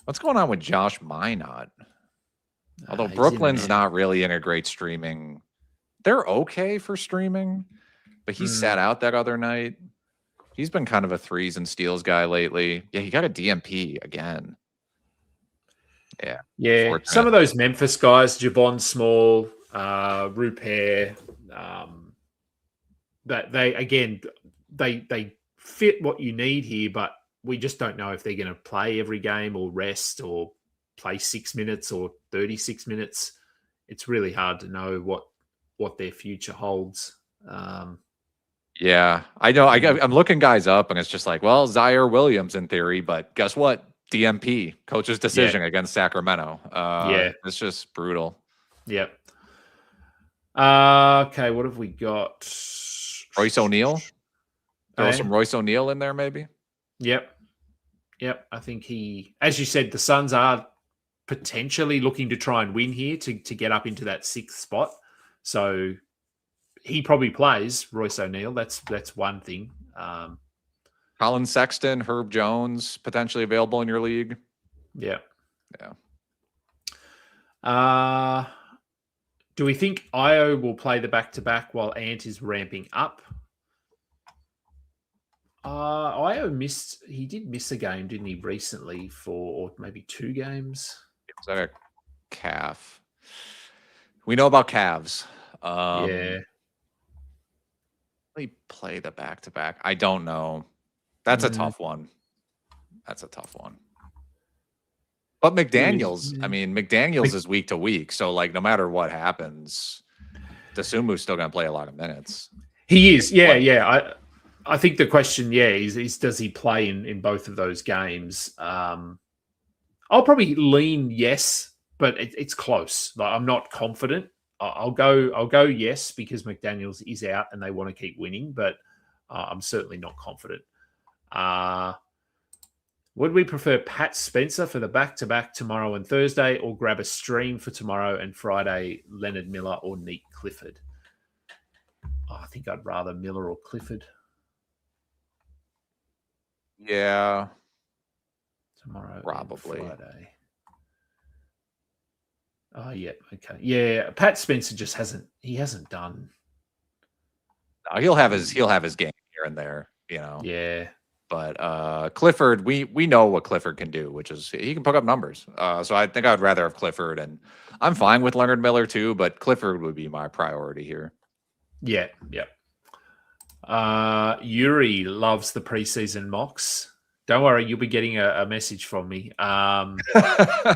What's going on with Josh Minot? Although Brooklyn's not really in a great streaming. They're okay for streaming, but he sat out that other night. He's been kind of a threes and steals guy lately. Yeah, he got a DMP again. Yeah. Fortunate. Some of those Memphis guys, Javon Small, Rupert, that they fit what you need here, but we just don't know if they're going to play every game or rest or play 6 minutes or 36 minutes. It's really hard to know what their future holds. Yeah, I know. I'm looking guys up, and it's just like, well, Zaire Williams in theory, but guess what? DMP, coach's decision against Sacramento. It's just brutal. Yep. Okay, what have we got? Royce O'Neal. Throw some Royce O'Neal in there, maybe. Yep. I think as you said, the Suns are potentially looking to try and win here to get up into that 6th spot. So he probably plays Royce O'Neal. That's one thing. Colin Sexton, Herb Jones, potentially available in your league. Yeah. Do we think Io will play the back-to-back while Ant is ramping up? Io he did miss a game, didn't he, recently or maybe 2 games? Was that a calf? We know about calves. They play the back-to-back. I don't know. That's a tough one. But McDaniels, I mean, McDaniels is week to week. So, like, no matter what happens, Dasumu's still going to play a lot of minutes. He is. Yeah, yeah. I think the question, is does he play in both of those games? I'll probably lean yes, but it's close. Like, I'm not confident. I'll go yes because McDaniels is out and they want to keep winning, but I'm certainly not confident. Would we prefer Pat Spencer for the back-to-back tomorrow and Thursday, or grab a stream for tomorrow and Friday, Leonard Miller or Nick Clifford? I think I'd rather Miller or Clifford. Yeah. Tomorrow, probably. Friday. Oh, yeah. Okay. Yeah. Pat Spencer just hasn't done. No, he'll have his game here and there, you know. Yeah. But Clifford, we know what Clifford can do, which is he can pick up numbers. So I think I'd rather have Clifford, and I'm fine with Leonard Miller too, but Clifford would be my priority here. Yeah. Yuri loves the preseason mocks. Don't worry, you'll be getting a message from me.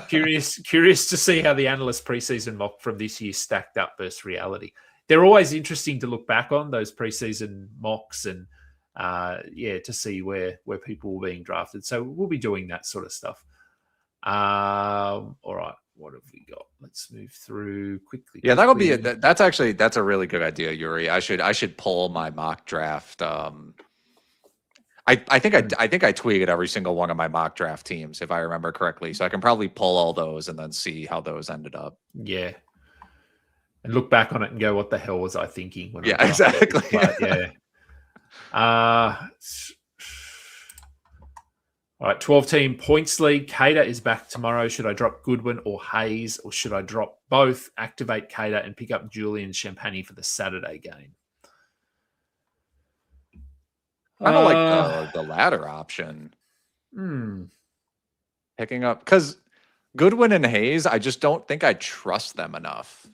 Curious to see how the analyst preseason mock from this year stacked up versus reality. They're always interesting to look back on, those preseason mocks, and to see where people were being drafted. So we'll be doing that sort of stuff. All right, what have we got? Let's move through quickly. Yeah, that'll be that's a really good idea, Yuri. I should pull my mock draft. I think I tweeted every single one of my mock draft teams, if I remember correctly. So I can probably pull all those and then see how those ended up. Yeah. And look back on it and go, what the hell was I thinking? When I exactly. Yeah. All right, 12-team points league. Cater is back tomorrow. Should I drop Goodwin or Hayes, or should I drop both, activate Cater, and pick up Julian Champagny for the Saturday game? I don't like the latter option. Picking up, because Goodwin and Hayes, I just don't think I trust them enough.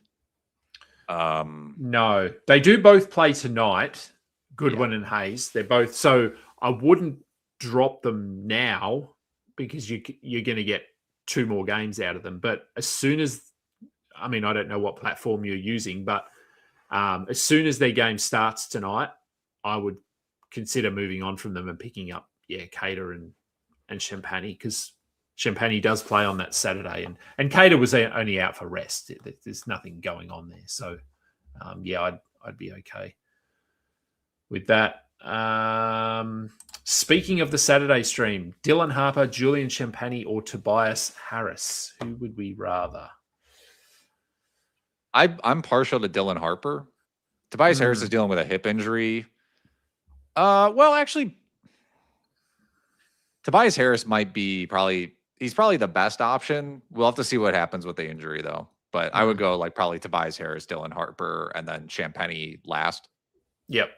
No, they do both play tonight. Goodwin and Hayes, they're both. So I wouldn't drop them now because you're going to get 2 more games out of them. But as soon as, I don't know what platform you're using, but as soon as their game starts tonight, I would consider moving on from them and picking up, Cater and Champagny, because Champagny does play on that Saturday, and Cater was only out for rest. There's nothing going on there. So, I'd be okay with that. Speaking of the Saturday stream, Dylan Harper, Julian Champagny, or Tobias Harris, who would we rather? I'm partial to Dylan Harper. Tobias Harris is dealing with a hip injury. Well, actually, Tobias Harris might be he's probably the best option. We'll have to see what happens with the injury, though. But I would go probably Tobias Harris, Dylan Harper, and then Champagny last. Yep.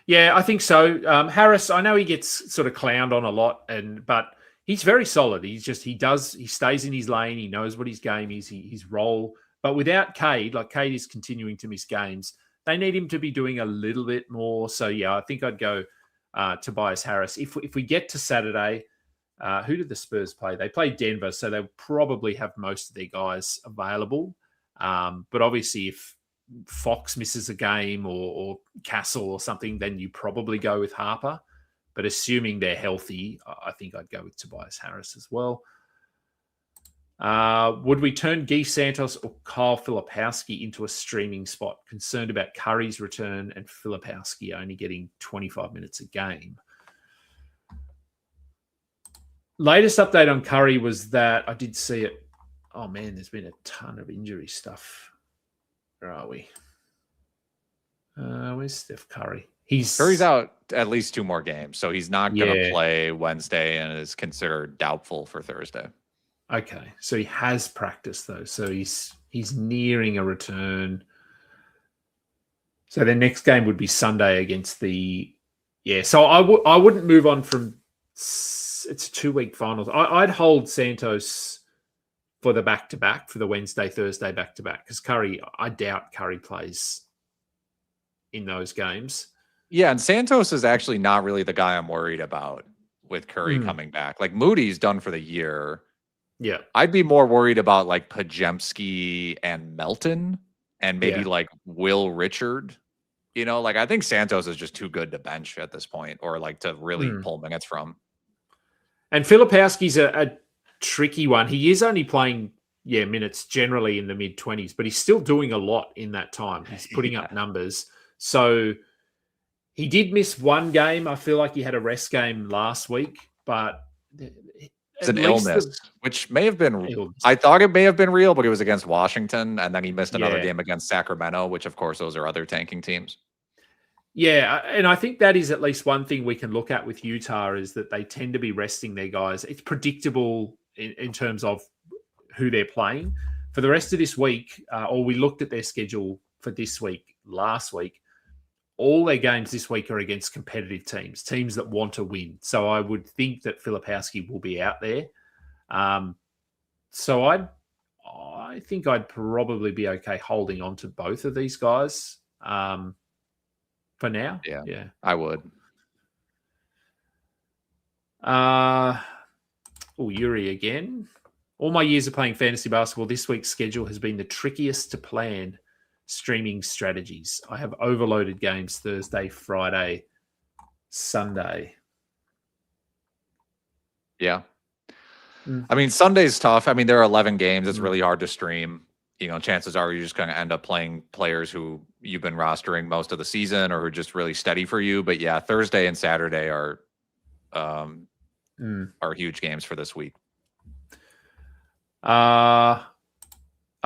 Yeah, I think so. Harris, I know he gets sort of clowned on a lot, but he's very solid. He stays in his lane. He knows what his game is, his role. But without Cade, Cade is continuing to miss games, they need him to be doing a little bit more. So, I think I'd go Tobias Harris. If we get to Saturday, who did the Spurs play? They play Denver, so they'll probably have most of their guys available. But obviously, if Fox misses a game or Castle or something, then you probably go with Harper. But assuming they're healthy, I think I'd go with Tobias Harris as well. Would we turn Guy Santos or Kyle Filipowski into a streaming spot? Concerned about Curry's return and Filipowski only getting 25 minutes a game. Latest update on Curry was that I did see it. Oh, man, there's been a ton of injury stuff. Where are we? Where's Steph Curry? Curry's out at least 2 more games, so he's not going to play Wednesday and is considered doubtful for Thursday. Okay, so he has practiced though, so he's nearing a return. So their next game would be Sunday against the So I wouldn't move on from. It's a 2-week finals. I'd hold Santos for the back-to-back, for the Wednesday, Thursday back-to-back, because Curry, I doubt Curry plays in those games. Yeah, and Santos is actually not really the guy I'm worried about with Curry coming back. Moody's done for the year. Yeah. I'd be more worried about like Pajemski and Melton and maybe like Will Richard. You know, like I think Santos is just too good to bench at this point or like to really pull minutes from. And Filipowski's a tricky one. He is only playing, minutes generally in the mid-20s, but he's still doing a lot in that time. He's putting up numbers. So he did miss one game. I feel like he had a rest game last week, but it's an illness, which may have been, I thought it may have been real, but it was against Washington. And then he missed another game against Sacramento, which of course, those are other tanking teams. Yeah. And I think that is at least one thing we can look at with Utah is that they tend to be resting their guys. It's predictable in terms of who they're playing. For the rest of this week, or we looked at their schedule for this week, last week, all their games this week are against competitive teams that want to win. So I would think that Filipowski will be out there. So I think I'd probably be okay holding on to both of these guys for now. Yeah, I would. Yuri again. All my years of playing fantasy basketball, this week's schedule has been the trickiest to plan streaming strategies. I have overloaded games Thursday, Friday, Sunday. Yeah. I mean, Sunday's tough. I mean, there are 11 games. It's really hard to stream. You know, chances are you're just going to end up playing players who you've been rostering most of the season or who are just really steady for you. But yeah, Thursday and Saturday are huge games for this week.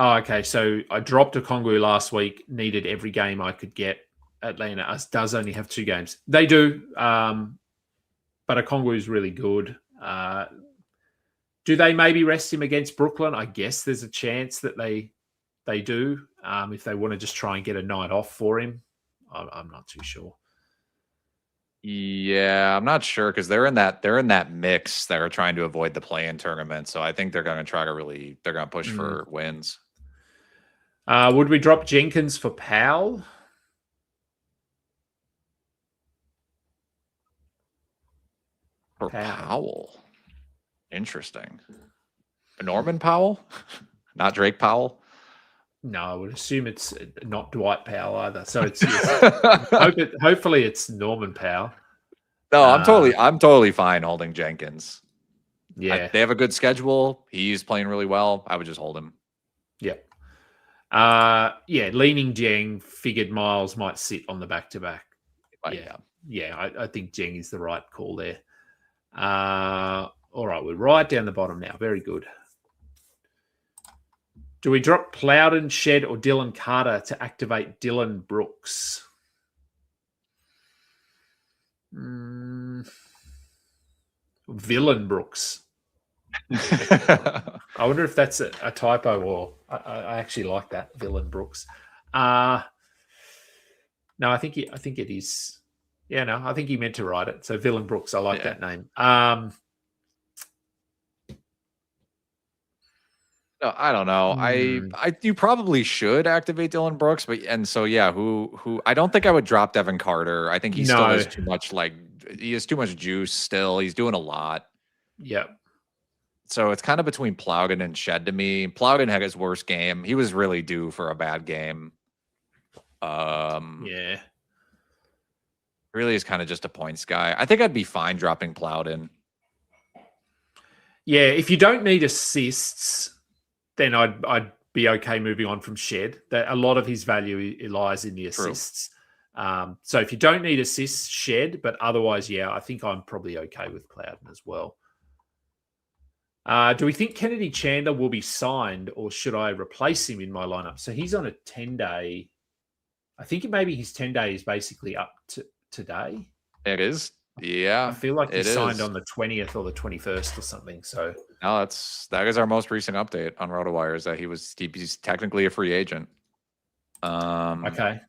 Okay. So I dropped a Kongu last week, needed every game I could get. Atlanta does only have 2 games. They do, but a Kongu is really good. Do they maybe rest him against Brooklyn? I guess there's a chance that they do if they want to just try and get a night off for him. I'm not too sure. Yeah, I'm not sure because they're in that mix. They're trying to avoid the play-in tournament, so I think they're going to push for wins. Would we drop Jenkins for Powell? For Powell. Interesting. Norman Powell? Not Drake Powell? No, I would assume it's not Dwight Powell either. So it's hopefully it's Norman Powell. No, I'm totally fine holding Jenkins. Yeah. They have a good schedule. He's playing really well. I would just hold him. Yep. Leaning Jeng, figured Miles might sit on the back-to-back. Yeah, I think Jeng is the right call there. All right, we're right down the bottom now. Very good. Do we drop Plowden, Shed, or Dylan Carter to activate Dillon Brooks? Villain Brooks. I wonder if that's a typo or I actually like that, Villain Brooks. No, I think it is. Yeah, no, I think he meant to write it. So Villain Brooks, I like that name. No, I don't know. You probably should activate Dillon Brooks, who I don't think I would drop Devin Carter. I think he still has too much he has too much juice still. He's doing a lot. Yep. So it's kind of between Plowden and Shed to me. Plowden had his worst game. He was really due for a bad game. Really is kind of just a points guy. I think I'd be fine dropping Plowden. Yeah, if you don't need assists, then I'd be okay moving on from Shed. That a lot of his value lies in the assists. So if you don't need assists, Shed, but otherwise, I think I'm probably okay with Plowden as well. Do we think Kennedy Chandler will be signed, or should I replace him in my lineup? So he's on a 10-day. I think maybe his 10-day is basically up to today. It is. Yeah. I feel like he signed on the 20th or the 21st or something. So no, that is our most recent update on RotoWire is that he's technically a free agent. Okay.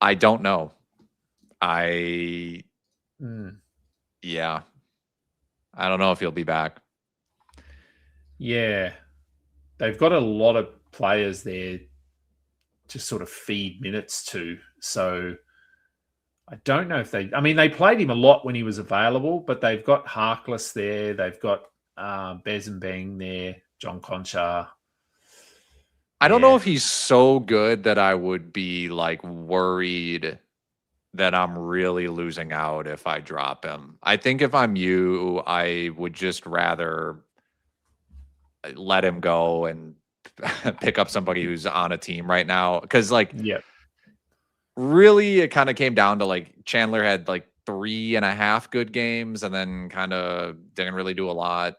I don't know. Yeah. I don't know if he'll be back. Yeah. They've got a lot of players there to sort of feed minutes to. So I don't know if they played him a lot when he was available, but they've got Harkless there. They've got Bez and Bang there, John Concha. I don't know if he's so good that I would be like worried that I'm really losing out if I drop him. I think if I'm you, I would just rather let him go and pick up somebody who's on a team right now. Because like, really, it kind of came down to like Chandler had like 3.5 good games and then kind of didn't really do a lot.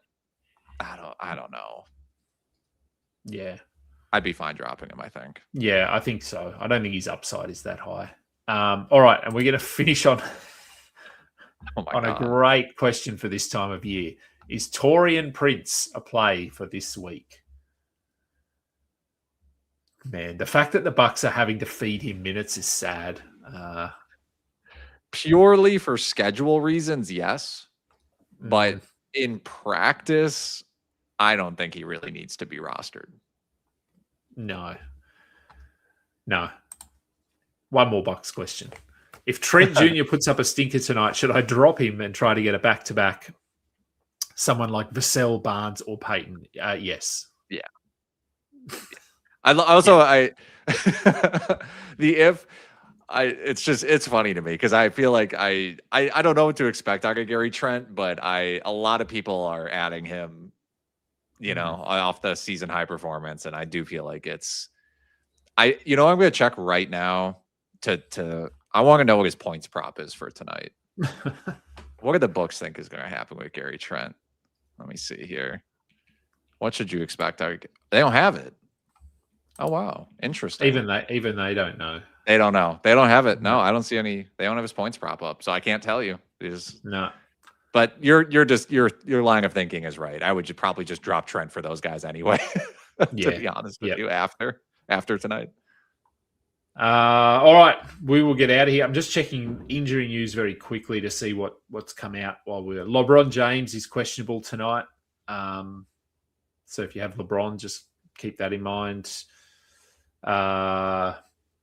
I don't know. Yeah. I'd be fine dropping him, I think. Yeah, I think so. I don't think his upside is that high. All right, and we're going to finish on a great question for this time of year. Is Taurean Prince a play for this week? Man, the fact that the Bucks are having to feed him minutes is sad. Purely for schedule reasons, yes. But in practice, I don't think he really needs to be rostered. No. One more Bucks question. If Trent Jr. puts up a stinker tonight, should I drop him and try to get a back-to-back? Someone like Vassell, Barnes, or Payton? Yes. Yeah. It's funny to me because I feel like I don't know what to expect out of Gary Trent, but a lot of people are adding him, off the season high performance, and I do feel like I'm going to check right now I want to know what his points prop is for tonight. What do the books think is going to happen with Gary Trent? Let me see here. What should you expect? They don't have it. Oh wow, interesting. Even they don't know. They don't know. They don't have it. No, I don't see any. They don't have his points prop up, so I can't tell you. No. But your line of thinking is right. I would probably just drop Trent for those guys anyway. To be honest with you, after tonight. All right, we will get out of here. I'm just checking injury news very quickly to see what's come out while we're. LeBron James is questionable tonight. So if you have LeBron, just keep that in mind.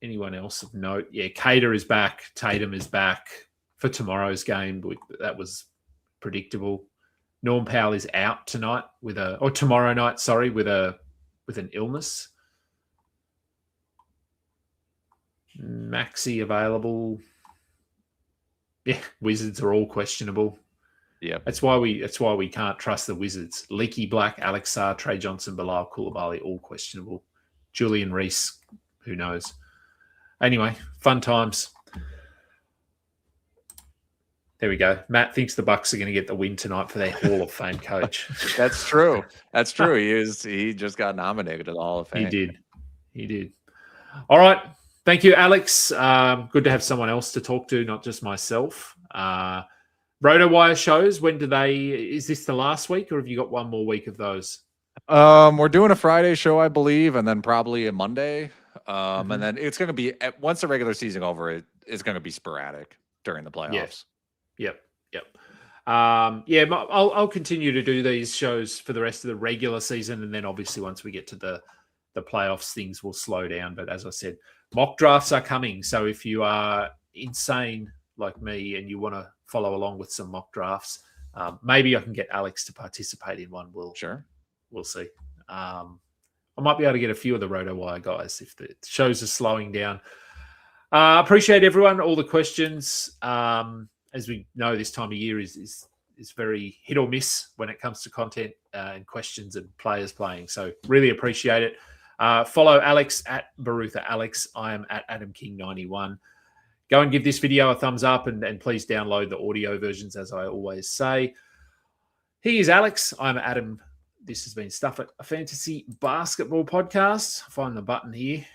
Anyone else of note? Yeah, Cater is back. Tatum is back for tomorrow's game. That was predictable. Norm Powell is out tonight tomorrow night. Sorry, with an illness. Maxi available. Yeah, Wizards are all questionable. Yeah, that's why we can't trust the Wizards. Leaky Black, Alex Sarr, Trey Johnson, Bilal Coulibaly, all questionable. Julian Reese, who knows? Anyway, fun times. There we go. Matt thinks the Bucks are going to get the win tonight for their Hall of Fame coach. That's true. That's true. He just got nominated to the Hall of Fame. He did. All right. Thank you, Alex. Good to have someone else to talk to, not just myself. RotoWire shows, is this the last week or have you got one more week of those? We're doing a Friday show, I believe, and then probably a Monday. And then it's going to be, once the regular season over, it's going to be sporadic during the playoffs. Yep. I'll continue to do these shows for the rest of the regular season. And then obviously once we get to the playoffs, things will slow down. But as I said, mock drafts are coming. So if you are insane like me and you want to follow along with some mock drafts, maybe I can get Alex to participate in one. We'll see. I might be able to get a few of the RotoWire guys if the shows are slowing down. Appreciate everyone, all the questions. As we know, this time of year is very hit or miss when it comes to content and questions and players playing. So really appreciate it. Follow Alex at Barutha Alex. I am at Adam King 91. Go and give this video a thumbs up and please download the audio versions, as I always say. He is Alex. I'm Adam. This has been Stuff It, a fantasy basketball podcast. Find the button here.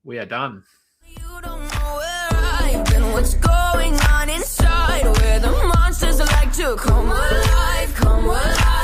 We are done. You don't know where I've been, what's going on inside, where the monsters like to come alive, come alive.